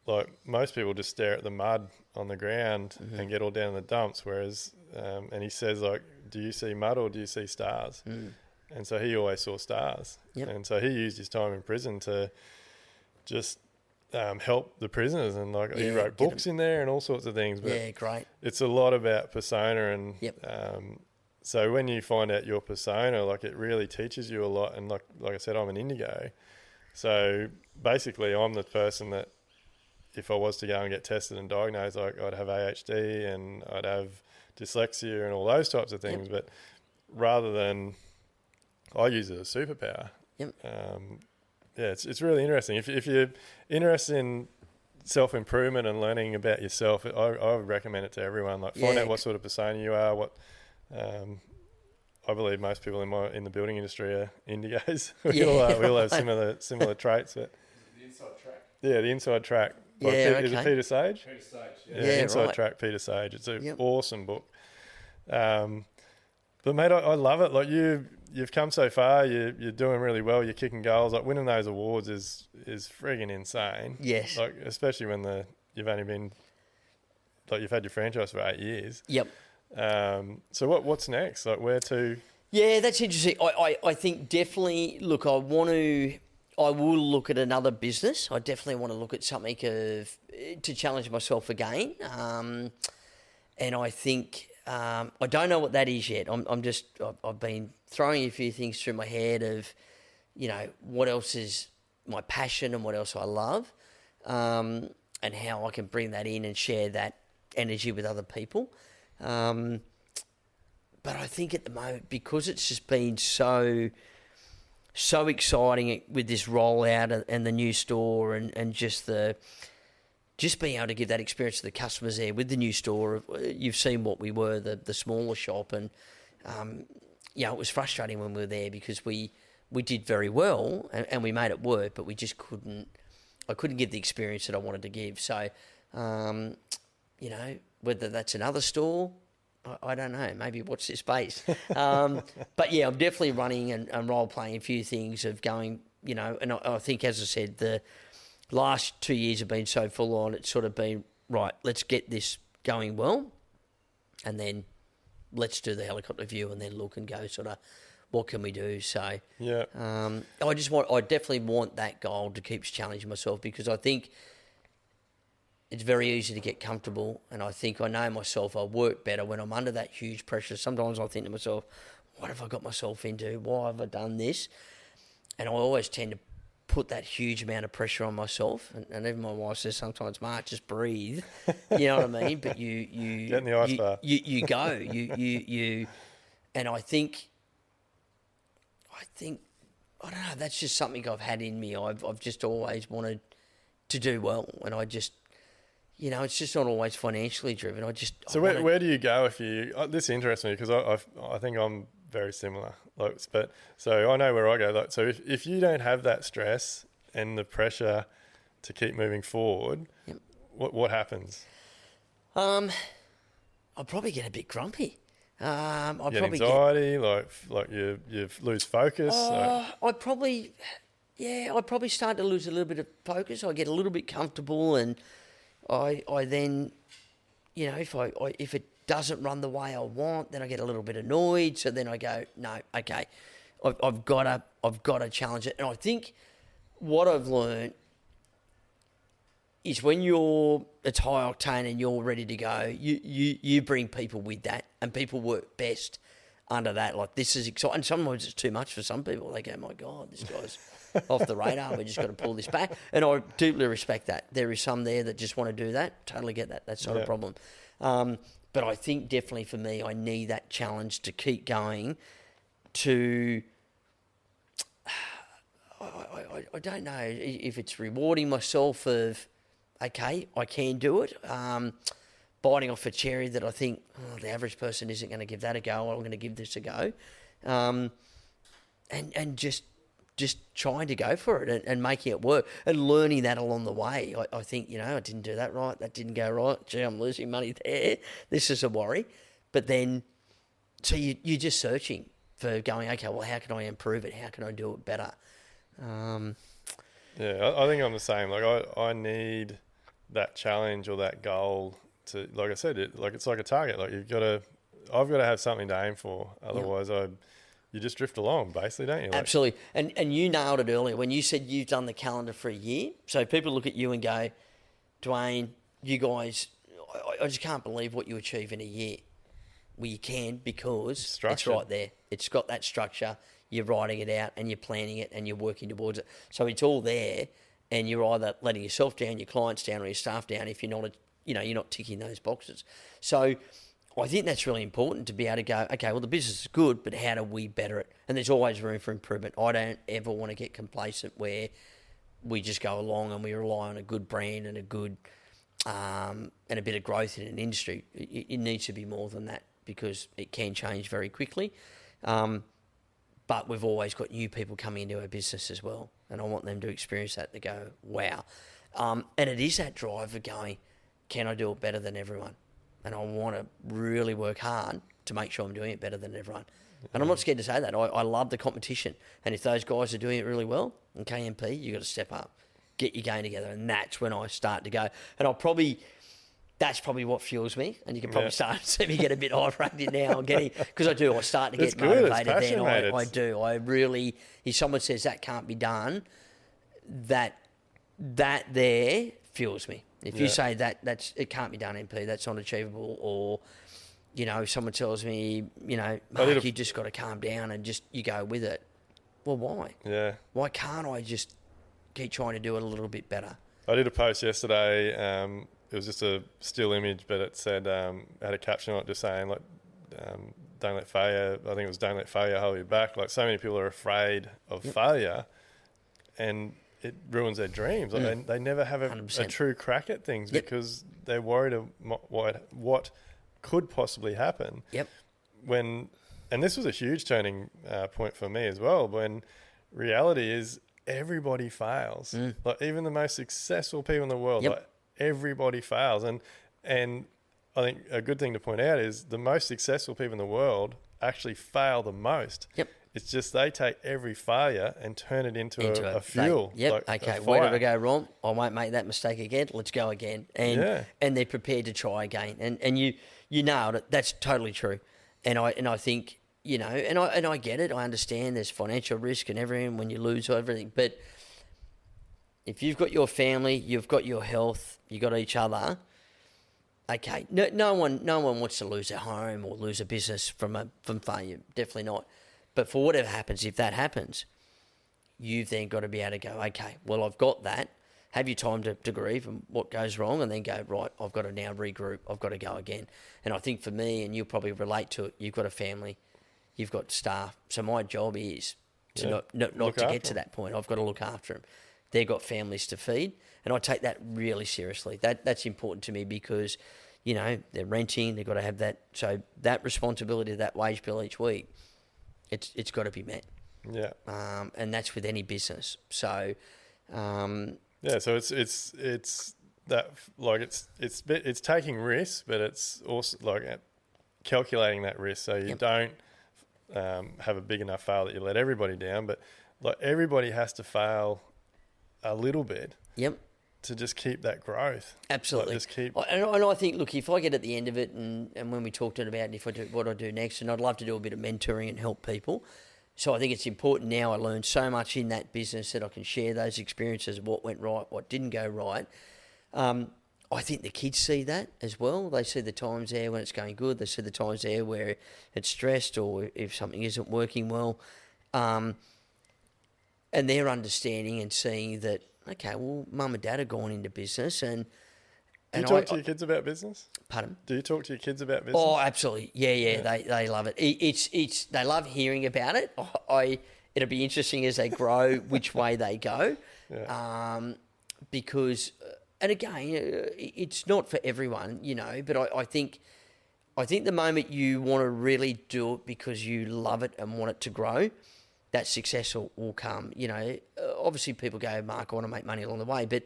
Like most people just stare at the mud on the ground and get all down in the dumps, whereas and he says, like, do you see mud or do you see stars? And so he always saw stars. Yep. And so he used his time in prison to just help the prisoners, and like he wrote books in there and all sorts of things. But yeah, great. It's a lot about persona, and Yep. So when you find out your persona, like it really teaches you a lot. And like I said, I'm an indigo, so basically I'm the person that if I was to go and get tested and diagnosed, like I'd have ADHD and I'd have dyslexia and all those types of things. But rather than, I use it as a superpower. Yep. It's really interesting. If you're interested in self-improvement and learning about yourself, I would recommend it to everyone. Like find out what sort of persona you are. What I believe most people in the building industry are indigos. We all have similar traits. But the inside track. Yeah, the inside track. Like, is it Peter Sage? Peter Sage. Yeah, Inside Track, Peter Sage. It's an awesome book. But mate, I love it. Like you've come so far. You're doing really well. You're kicking goals. Like winning those awards is frigging insane. Yes. Like especially when you've only been like you've had your franchise for 8 years. Yep. So what's next? Like where to? Yeah, that's interesting. I think definitely, look, I will look at another business. I definitely want to look at something to challenge myself again. And I think, I don't know what that is yet. I've been throwing a few things through my head of, what else is my passion and what else I love, and how I can bring that in and share that energy with other people. But I think at the moment, because it's just been so exciting with this rollout and the new store and just being able to give that experience to the customers there with the new store. You've seen what we were, the smaller shop, and it was frustrating when we were there because we did very well and we made it work, but we just couldn't give the experience that I wanted to give. So, whether that's another store, I don't know. Maybe watch this space. But yeah, I'm definitely running and role-playing a few things of going, and I think, as I said, the last 2 years have been so full on. It's sort of been, right, let's get this going well, and then let's do the helicopter view and then look and go sort of, what can we do? So yeah, I definitely want that goal to keep challenging myself, because I think it's very easy to get comfortable, and I think I know myself, I work better when I'm under that huge pressure. Sometimes I think to myself, what have I got myself into? Why have I done this? And I always tend to put that huge amount of pressure on myself. And even my wife says sometimes, Mark, just breathe. You know what I mean? But you get in the ice bar. You go. You and I think I don't know, that's just something I've had in me. I've just always wanted to do well, and I just, it's just not always financially driven. Where do you go if you? This interests me because I think I'm very similar. So I know where I go. So if you don't have that stress and the pressure to keep moving forward, yep. What happens? I'll probably get a bit grumpy. I'll probably anxiety, like you lose focus. I'd probably start to lose a little bit of focus. I get a little bit comfortable, and I then, if it doesn't run the way I want, then I get a little bit annoyed. So then I go, no, okay, I've got to challenge it. And I think what I've learned is when it's high octane and you're ready to go, you bring people with that, and people work best under that. Like, this is exciting. Sometimes it's too much for some people. They go, my God, this guy's off the radar. We just got to pull this back. And I deeply respect that. There is some there that just want to do that. Totally get that. That's not a problem. But I think definitely for me, I need that challenge to keep going. I don't know if it's rewarding myself of, okay, I can do it. Biting off a cherry that I think, the average person isn't going to give that a go. I'm going to give this a go. And just trying to go for it and making it work and learning that along the way. I think, I didn't do that right. That didn't go right. Gee, I'm losing money there. This is a worry. But then, so you're just searching for going, okay, well, how can I improve it? How can I do it better? Yeah, I think I'm the same. Like, I need that challenge or that goal to, like I said, it's like a target. Like, I've got to have something to aim for. Otherwise, you just drift along, basically, don't you? Like, absolutely. And you nailed it earlier when you said you've done the calendar for a year. So people look at you and go, Dwayne, you guys, I just can't believe what you achieve in a year. Well, you can, because it's right there. It's got that structure. You're writing it out and you're planning it and you're working towards it. So it's all there, and you're either letting yourself down, your clients down, or your staff down if you're not ticking those boxes. So I think that's really important to be able to go, okay, well, the business is good, but how do we better it? And there's always room for improvement. I don't ever want to get complacent where we just go along and we rely on a good brand and a good and a bit of growth in an industry. It needs to be more than that, because it can change very quickly. But we've always got new people coming into our business as well, and I want them to experience that, to go, wow. And it is that drive of going, can I do it better than everyone? And I want to really work hard to make sure I'm doing it better than everyone. And I'm not scared to say that. I love the competition. And if those guys are doing it really well in KMP, you've got to step up, get your game together. And that's when I start to go. And I'll probably, that's probably what fuels me, and you can probably start to see me get a bit irate now. I'm getting, because I do. I start to get motivated. Then I do. I really. If someone says that can't be done, that there fuels me. If you say that's it can't be done, MP, that's not achievable, or if someone tells me, Mark, you just got to calm down and just you go with it. Well, why? Yeah. Why can't I just keep trying to do it a little bit better? I did a post yesterday. It was just a still image, but it said, had a caption on it just saying, like, don't let failure, I think it was don't let failure hold you back. Like, so many people are afraid of failure and it ruins their dreams. Like, they never have a true crack at things because they're worried of what could possibly happen. And this was a huge turning point for me as well, when reality is everybody fails. Like, even the most successful people in the world, like, everybody fails. And I think a good thing to point out is the most successful people in the world actually fail the most. It's just they take every failure and turn it into a fuel. Okay, where did I go wrong? I won't make that mistake again. Let's go again. And they're prepared to try again. And you nailed it. That's totally true. And I think, and I get it. I understand there's financial risk and everything when you lose everything. But if you've got your family, you've got your health, you've got each other, okay, no one wants to lose their home or lose a business from failure. Definitely not. But for whatever happens, if that happens, you've then got to be able to go, okay, well, I've got that. Have your time to grieve and what goes wrong, and then go, right, I've got to now regroup. I've got to go again. And I think for me, and you'll probably relate to it, you've got a family, you've got staff. So my job is to not to get to that point. I've got to look after them. They've got families to feed, and I take that really seriously. That's important to me because, they're renting, they've got to have that. So that responsibility, that wage bill each week, it's got to be met. And that's with any business. So, so it's that, like, it's taking risks, but it's also like calculating that risk so you don't have a big enough fail that you let everybody down. But like, everybody has to fail a little bit to just keep that growth. Absolutely. And I think, look, if I get at the end of it and when we talked about if I do what I do next, and I'd love to do a bit of mentoring and help people. So I think it's important now. I learned so much in that business that I can share those experiences of what went right, what didn't go right. I think the kids see that as well. They see the times there when it's going good. They see the times there where it's stressed or if something isn't working well. And they're understanding and seeing that, okay, well, mum and dad are gone into business. And do you talk to your kids about business? Pardon? Do you talk to your kids about business? Oh, absolutely. Yeah. They love it. It's they love hearing about it. It'll be interesting as they grow which way they go. Because, and again, it's not for everyone, but I think the moment you want to really do it because you love it and want it to grow, that success will come. Obviously people go, Mark, I want to make money along the way, but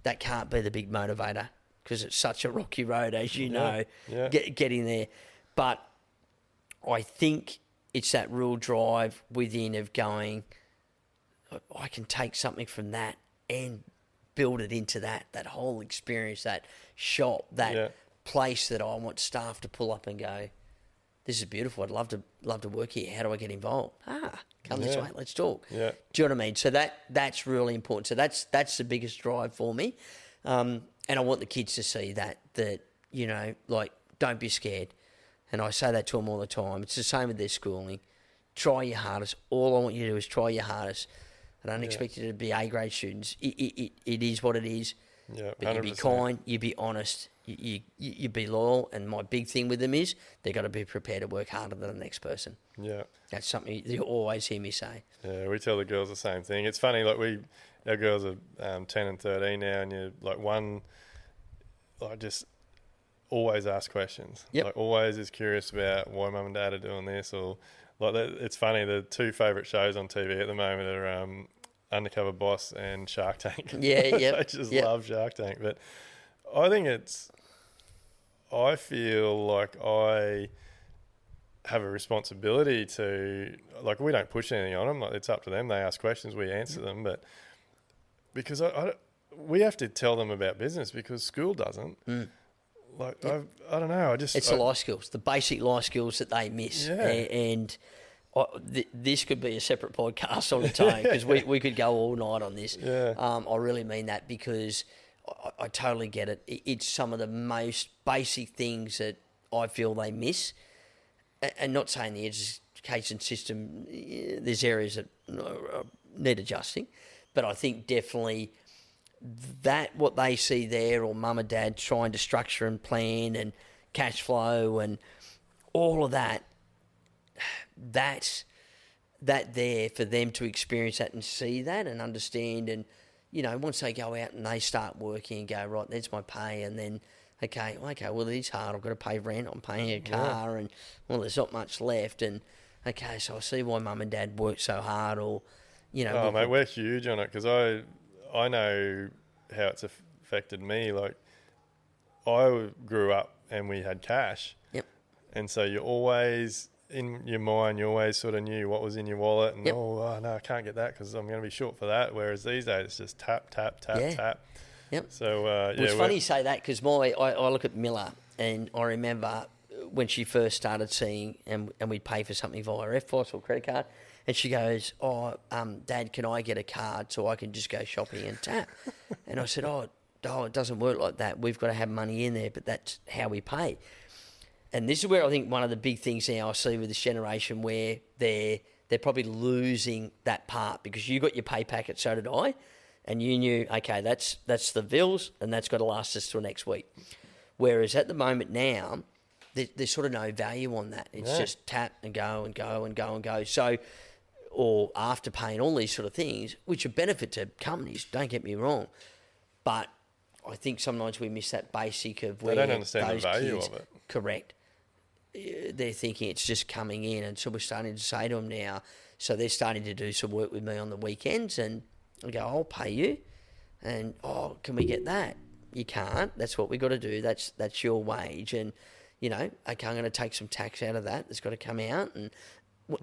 that can't be the big motivator because it's such a rocky road, as you know, getting there. But I think it's that real drive within of going, I can take something from that and build it into that whole experience, that shop, that place that I want staff to pull up and go, this is beautiful. I'd love to work here. How do I get involved? Come this way. Let's talk. Do you know what I mean? So that's really important. So that's the biggest drive for me. And I want the kids to see that like, don't be scared. And I say that to them all the time. It's the same with their schooling. Try your hardest. All I want you to do is try your hardest. I don't expect you to be A-grade students. It is what it is. Yeah, but you be kind, you be honest, you be loyal, and my big thing with them is they've got to be prepared to work harder than the next person. Yeah. That's something you always hear me say. Yeah, we tell the girls the same thing. It's funny, like our girls are 10 and 13 now, and you're like just always ask questions. Like, always is curious about why mum and dad are doing this, or like that. It's funny, the two favourite shows on TV at the moment are Undercover Boss and Shark Tank. I just love Shark Tank. But I feel like I have a responsibility to, like, we don't push anything on them. Like, it's up to them. They ask questions, we answer them. But because we have to tell them about business because school doesn't. Like, I don't know. It's the life skills, the basic life skills that they miss. Yeah. And this could be a separate podcast on its own because we could go all night on this. Yeah. I really mean that because I totally get it. It's some of the most basic things that I feel they miss. And not saying the education system, there's areas that need adjusting. But I think definitely that what they see there, or mum and dad trying to structure and plan and cash flow and all of that, that's there for them to experience that and see that and understand. And, you know, once they go out and they start working and go, right, there's my pay, and then, okay, well, it's hard. I've got to pay rent. I'm paying a car, and, well, there's not much left. And, okay, so I see why mum and dad work so hard, or, you know. Oh, mate, we're huge on it because I know how it's affected me. Like, I grew up and we had cash. Yep. And so you always, in your mind, you always sort of knew what was in your wallet and, no, I can't get that because I'm going to be short for that. Whereas these days it's just tap, tap, tap, tap. Yep. So, it's funny you say that because I look at Miller and I remember when she first started seeing and we'd pay for something via FPOS or credit card, and she goes, Dad, can I get a card so I can just go shopping and tap? And I said, oh, it doesn't work like that. We've got to have money in there, but that's how we pay. And this is where I think one of the big things now I see with this generation where they're probably losing that part, because you got your pay packet, so did I, and you knew, okay, that's the bills and that's got to last us till next week. Whereas at the moment now, there's sort of no value on that. It's just tap and go and go and go and go. So, or after paying all these sort of things, which are benefit to companies, don't get me wrong. But I think sometimes we miss that basic of where they don't understand those the value kids, of it. Correct. They're thinking it's just coming in, and so we're starting to say to them now, so they're starting to do some work with me on the weekends, and I go, I'll pay you, and, can we get that? You can't. That's what we got to do. That's your wage, and, you know, okay, I'm going to take some tax out of that. It's got to come out, and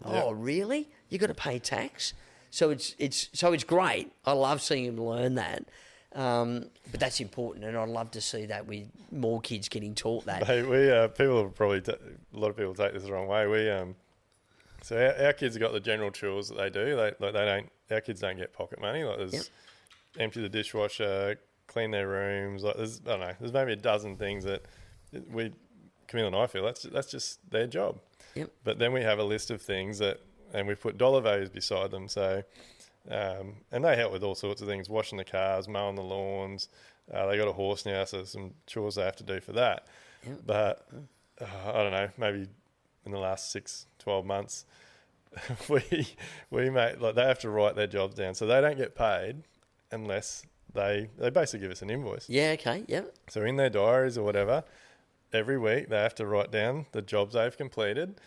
oh, really? You got to pay tax? So it's great. I love seeing them learn that. But that's important, and I'd love to see that with more kids getting taught that. Hey, people will probably a lot of people take this the wrong way. So our kids have got the general chores that they do. Our kids don't get pocket money. Like there's empty the dishwasher, clean their rooms. Like there's maybe a dozen things that Camille and I feel that's just their job. Yep. But then we have a list of things and we put dollar values beside them. So. And they help with all sorts of things, washing the cars, mowing the lawns. They got a horse now, so there's some chores they have to do for that. Yep. But I don't know, maybe in the last 6-12 months, we make, like, they have to write their jobs down, so they don't get paid unless they basically give us an invoice. Yeah, okay, yeah. So in their diaries or whatever, every week they have to write down the jobs they've completed.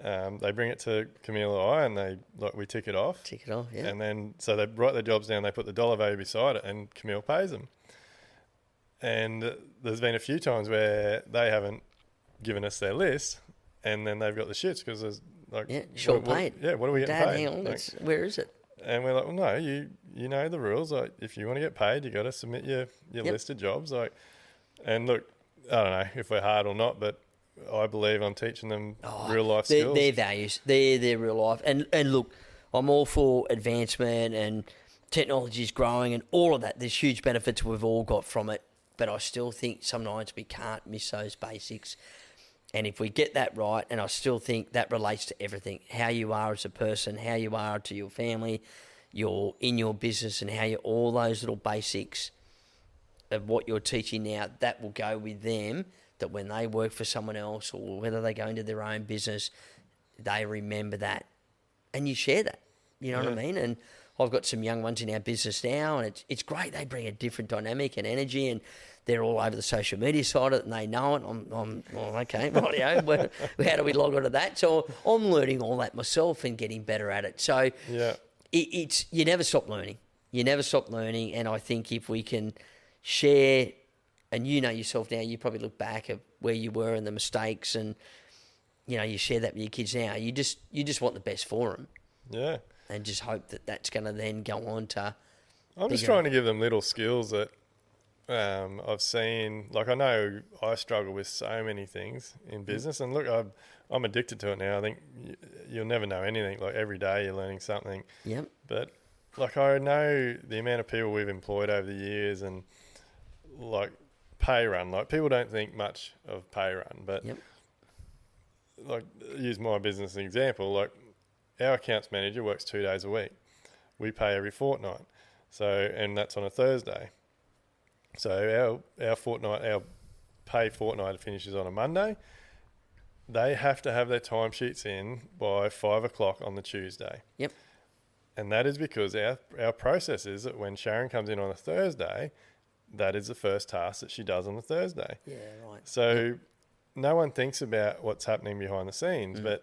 They bring it to Camille or I, and we tick it off. Tick it off, yeah. And then, so they write their jobs down, they put the dollar value beside it, and Camille pays them. And there's been a few times where they haven't given us their list, and then they've got the shits because there's like... Yeah, short paid. What are we getting Dad, paid? hang on, where is it? And we're like, well, no, you know the rules. Like, if you want to get paid, you got to submit your list of jobs. Like, and look, I don't know if we're hard or not, but I believe I'm teaching them real life skills. Their values, their real life. And look, I'm all for advancement and technology is growing and all of that. There's huge benefits we've all got from it. But I still think sometimes we can't miss those basics. And if we get that right, and I still think that relates to everything, how you are as a person, how you are to your family, you're in your business, and how you all those little basics of what you're teaching now, that will go with them, that when they work for someone else or whether they go into their own business, they remember that. And you share that, you know what I mean? And I've got some young ones in our business now, and it's great. They bring a different dynamic and energy, and they're all over the social media side of it, and they know it. I'm okay, rightio. How do we log on to that? So I'm learning all that myself and getting better at it. So it's you never stop learning. You never stop learning, and I think if we can share, and you know yourself now, you probably look back at where you were and the mistakes, and you know you share that with your kids now. You just want the best for them. Yeah. And just hope that that's going to then go on to... I'm just trying to give them little skills that I've seen, like, I know I struggle with so many things in business, and look, I'm addicted to it now. I think you'll never know anything. Like, every day you're learning something. Yep. But, like, I know the amount of people we've employed over the years, and, like, pay run. Like, people don't think much of pay run, but, like, use my business as an example. Like, our accounts manager works 2 days a week. We pay every fortnight. So, and that's on a Thursday. So our pay fortnight finishes on a Monday. They have to have their timesheets in by 5 o'clock on the Tuesday. Yep. And that is because our process is that when Sharon comes in on a Thursday, that is the first task that she does on the Thursday. Yeah, right. So no one thinks about what's happening behind the scenes, but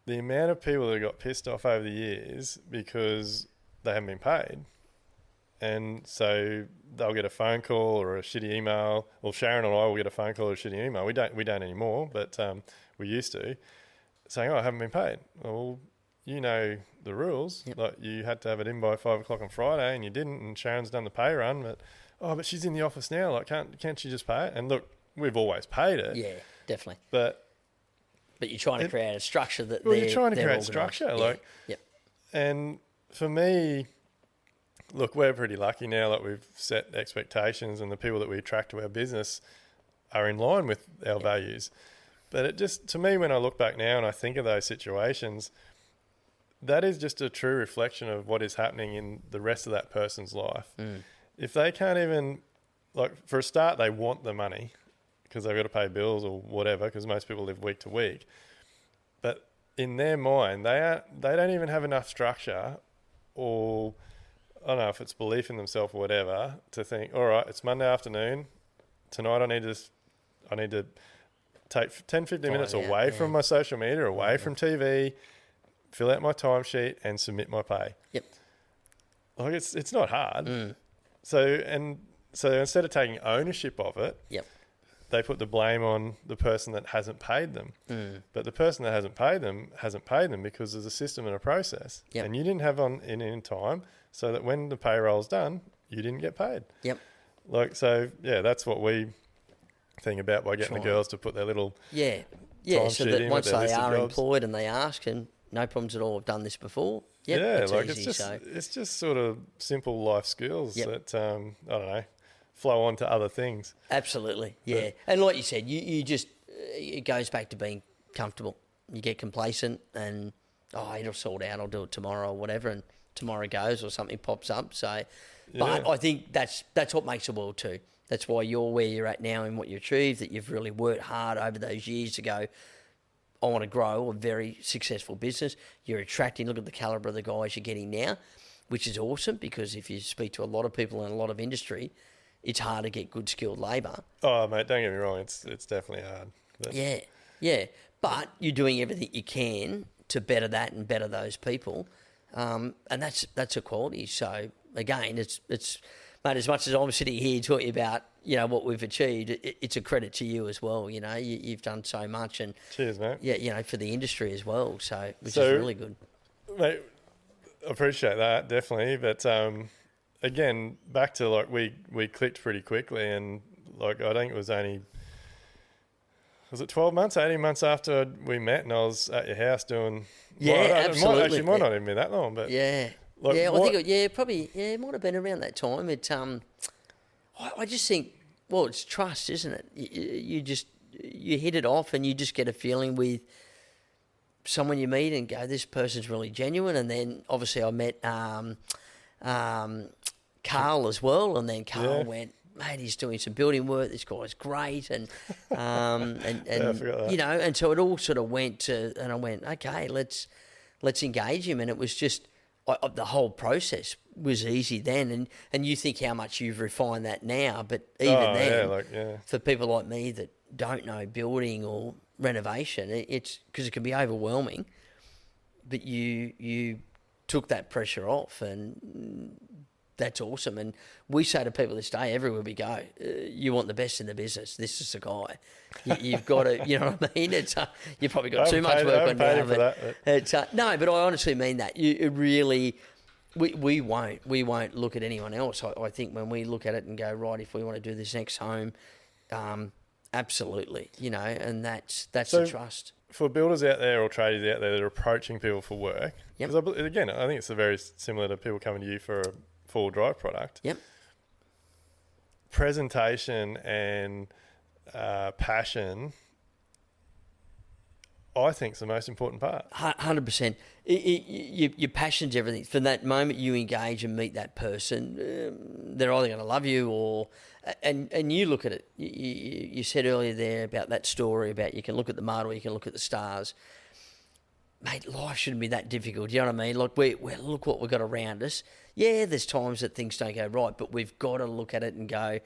the amount of people that got pissed off over the years because they haven't been paid. And so they'll get a phone call or a shitty email. Well, Sharon and I will get a phone call or a shitty email. We don't anymore, but we used to, saying, "Oh, I haven't been paid." Well, you know the rules. Yep. Like, you had to have it in by 5 o'clock on Friday, and you didn't. And Sharon's done the pay run, but she's in the office now. Like, can't she just pay it? And look, we've always paid it. Yeah, definitely. But you're trying to create a structure that you're trying to create organised. structure. Yeah. Like, yep. And for me, look, we're pretty lucky now that we've set expectations, and the people that we attract to our business are in line with our values. But it just, to me, when I look back now and I think of those situations, that is just a true reflection of what is happening in the rest of that person's life. If they can't even, like, for a start, they want the money because they've got to pay bills or whatever, because most people live week to week. But in their mind, they don't even have enough structure, or I don't know if it's belief in themselves or whatever, to think, all right, it's Monday afternoon. Tonight I need to take 10, 15 minutes away from my social media, away from TV, fill out my timesheet and submit my pay. Yep. Like, it's not hard. So instead of taking ownership of it, they put the blame on the person that hasn't paid them. But the person that hasn't paid them because there's a system and a process. And you didn't have in time, so that when the payroll's done, you didn't get paid. Like, so, yeah, that's what we think about by getting the girls to put their little so that once they are employed and they ask, and no problems at all, I've done this before. It's like, easy, it's just sort of simple life skills that, I don't know, flow on to other things. Absolutely, yeah. And like you said, you just, it goes back to being comfortable. You get complacent and, it'll sort out, I'll do it tomorrow or whatever, and tomorrow goes or something pops up. So, but I think that's what makes the world too. That's why you're where you're at now and what you achieved, that you've really worked hard over those years to go, I want to grow a very successful business. You're attracting, look at the calibre of the guys you're getting now, which is awesome, because if you speak to a lot of people in a lot of industry, it's hard to get good skilled labour. Oh, mate, don't get me wrong, it's definitely hard. But. Yeah. But you're doing everything you can to better that and better those people. And that's a quality. So, again, it's mate, as much as I'm sitting here talking about, what we've achieved, it's a credit to you as well. You've done so much, and cheers, mate. Yeah, for the industry as well. So, which is really good. Mate, I appreciate that, definitely. But again, back to, like, we clicked pretty quickly, and, like, I think it was only, was it 12 months, 18 months after we met, and I was at your house doing. Absolutely. It might not even be that long, but Like, I think it might have been around that time. I just think, well, it's trust, isn't it? You hit it off, and you just get a feeling with someone you meet and go, this person's really genuine. And then obviously I met Carl as well, and then Carl went, mate, he's doing some building work. This guy's great, and and so it all sort of went to, and I went, okay, let's engage him, and it was just. The whole process was easy then, and you think how much you've refined that now, but even then, for people like me that don't know building or renovation, it's because it can be overwhelming, but you took that pressure off, and that's awesome. And we say to people this day, everywhere we go, you want the best in the business, this is the guy. You've got to, you know what I mean? It's you've probably got too much work on now. But no, but I honestly mean that. You really, We won't look at anyone else. I think when we look at it and go, right, if we want to do this next home, absolutely, and that's the trust. For builders out there or tradies out there that are approaching people for work, because again, I think it's very similar to people coming to you for a four-wheel drive product. Yep. Presentation and passion, I think, is the most important part. 100%. Your passion's everything. From that moment you engage and meet that person, they're either going to love you or... And you look at it. You said earlier there about that story about you can look at the mud or you can look at the stars. Mate, life shouldn't be that difficult. Do you know what I mean? Like, we look what we've got around us. Yeah, there's times that things don't go right, but we've got to look at it and go,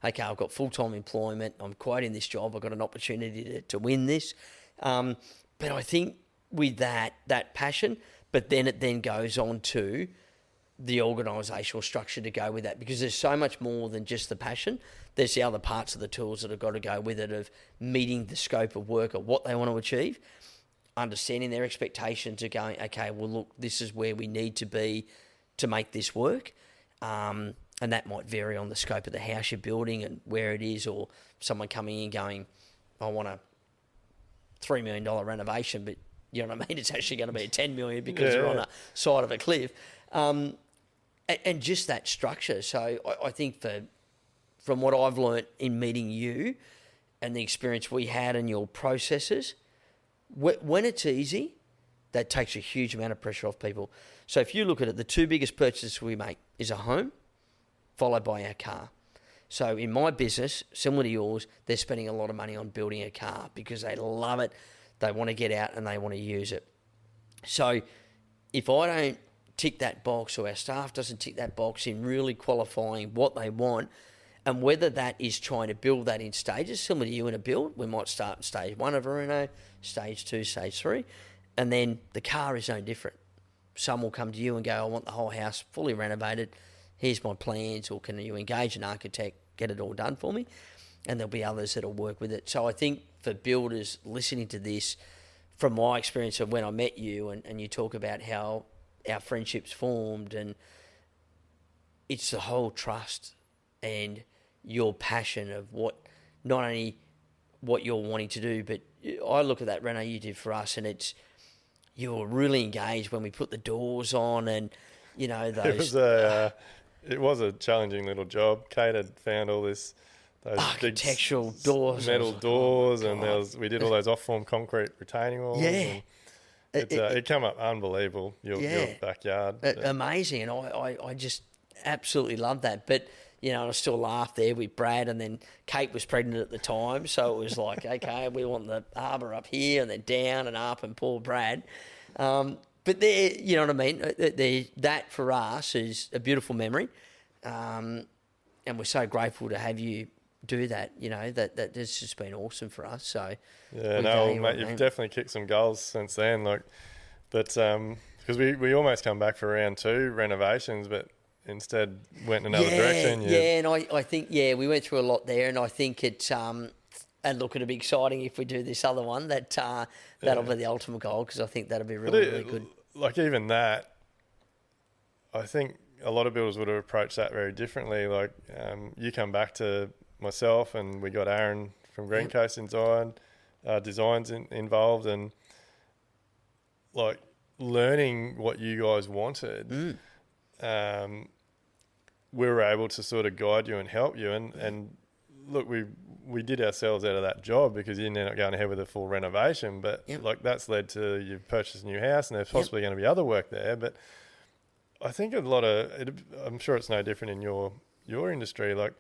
okay, I've got full-time employment. I'm quoting this job. I've got an opportunity to win this. But I think with that passion, but then it then goes on to the organisational structure to go with that, because there's so much more than just the passion. There's the other parts of the tools that have got to go with it, of meeting the scope of work of what they want to achieve, understanding their expectations of going, okay, well, look, this is where we need to be to make this work. And that might vary on the scope of the house you're building and where it is, or someone coming in going, I want a $3 million renovation, but you know what I mean? It's actually going to be a $10 million because you're on the side of a cliff. And just that structure. So I think from what I've learnt in meeting you and the experience we had in your processes, when it's easy, that takes a huge amount of pressure off people. So if you look at it, the two biggest purchases we make is a home, followed by our car. So in my business, similar to yours, they're spending a lot of money on building a car because they love it, they want to get out and they want to use it. So if I don't tick that box, or our staff doesn't tick that box in really qualifying what they want, and whether that is trying to build that in stages, similar to you in a build, we might start in stage 1 of a reno, stage 2, stage 3, and then the car is no different. Some will come to you and go, I want the whole house fully renovated, here's my plans, or can you engage an architect, get it all done for me? And there'll be others that'll work with it. So I think for builders listening to this, from my experience of when I met you, and you talk about how our friendships formed, and it's the whole trust and your passion of not only what you're wanting to do, but I look at that reno you did for us, and it's, you were really engaged when we put the doors on, and those. It was a challenging little job. Kate had found all those architectural doors, metal doors, and we did all those off-form concrete retaining walls. Yeah. And it came up unbelievable, your backyard. Amazing, and I just absolutely love that. But, I still laugh there with Brad, and then Kate was pregnant at the time, so it was like, okay, we want the arbour up here and then down and up, and poor Brad. But there, you know what I mean? That for us is a beautiful memory, and we're so grateful to have you do that. That has just been awesome for us. So mate, you've definitely kicked some goals since then. Because we almost come back for round 2 renovations, but instead went in another direction. And I think we went through a lot there, and I think it's and look, it'll be exciting if we do this other one. That'll be the ultimate goal, because I think that'll be really good. Like, even that, I think a lot of builders would have approached that very differently. Like, you come back to myself, and we got Aaron from Green Coast Designs involved, and like learning what you guys wanted. We were able to sort of guide you and help you, and look, we did ourselves out of that job because you ended up going ahead with a full renovation, but like that's led to you've purchased a new house, and there's possibly going to be other work there. But I think I'm sure it's no different in your industry. Like,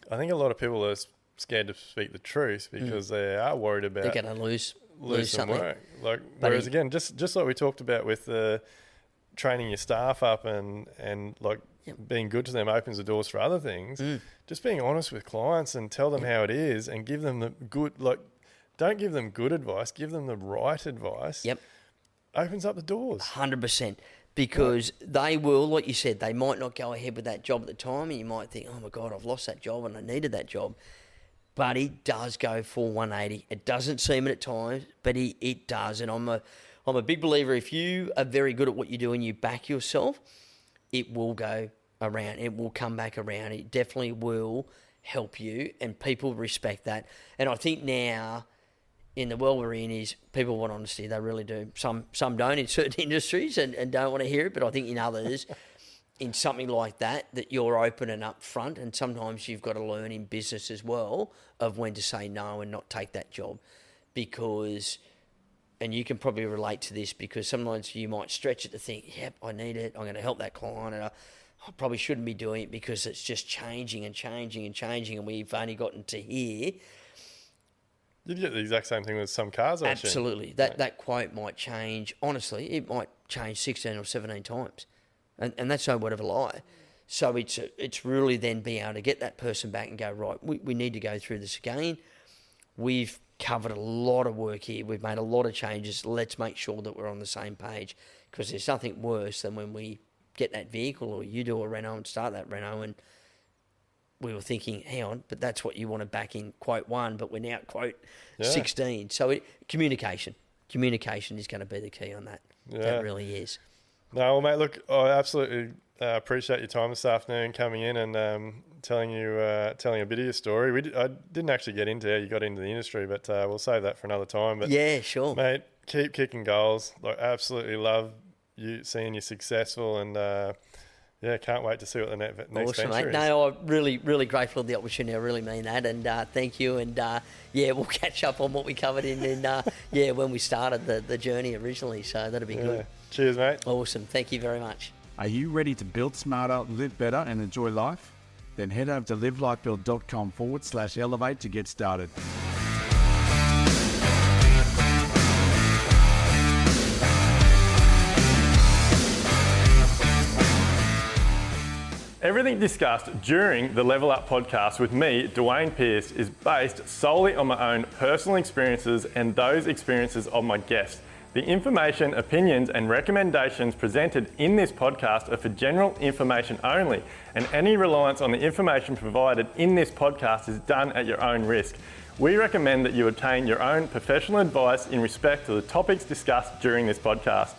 I think a lot of people are scared to speak the truth because they are worried about they're going to lose some something. work. Like, whereas again, just like we talked about with the training your staff up and like being good to them opens the doors for other things. Just being honest with clients and tell them how it is, and give them the good, don't give them good advice, give them the right advice. Opens up the doors. 100%. Because they will, like you said, they might not go ahead with that job at the time, and you might think, oh my God, I've lost that job and I needed that job. But it does go full 180. It doesn't seem it at times, but it does. And I'm I'm a big believer, if you are very good at what you do and you back yourself, it will go around. It will come back around. It definitely will help you, and people respect that. And I think now, in the world we're in, is people want honesty. They really do. Some don't in certain industries and don't want to hear it, but I think in others, in something like that you're open and upfront, and sometimes you've got to learn in business as well of when to say no and not take that job. Because, and you can probably relate to this, because sometimes you might stretch it to think, yep, I need it, I'm going to help that client, and I probably shouldn't be doing it because it's just changing and changing and changing, and we've only gotten to here. You get the exact same thing with some cars, I assume. Absolutely. That quote might change. Honestly, it might change 16 or 17 times. And that's no word of a lie. So it's really then being able to get that person back and go, right, we need to go through this again. We've covered a lot of work here. We've made a lot of changes. Let's make sure that we're on the same page, because there's nothing worse than when we get that vehicle, or you do a Renault and start that Renault, and we were thinking, hang on, but that's what you want to back in quote 1, but we're now at quote 16. So communication is going to be the key on that. Yeah. That really is. No, well, mate, look, I absolutely appreciate your time this afternoon, coming in and telling a bit of your story. I didn't actually get into how you got into the industry, but we'll save that for another time. But yeah, sure. Mate, keep kicking goals. Like, absolutely love seeing you successful, and can't wait to see what the next awesome, venture mate. is. No, I'm really, really grateful for the opportunity. I really mean that, and thank you. And we'll catch up on what we covered in when we started the journey originally. So that'll be good. Cheers, mate. Awesome. Thank you very much. Are you ready to build smarter, live better, and enjoy life? Then head over to livelikebuild.com/elevate to get started. Everything discussed during the Level Up podcast with me, Dwayne Pearce, is based solely on my own personal experiences and those experiences of my guests. The information, opinions, and recommendations presented in this podcast are for general information only, and any reliance on the information provided in this podcast is done at your own risk. We recommend that you obtain your own professional advice in respect to the topics discussed during this podcast.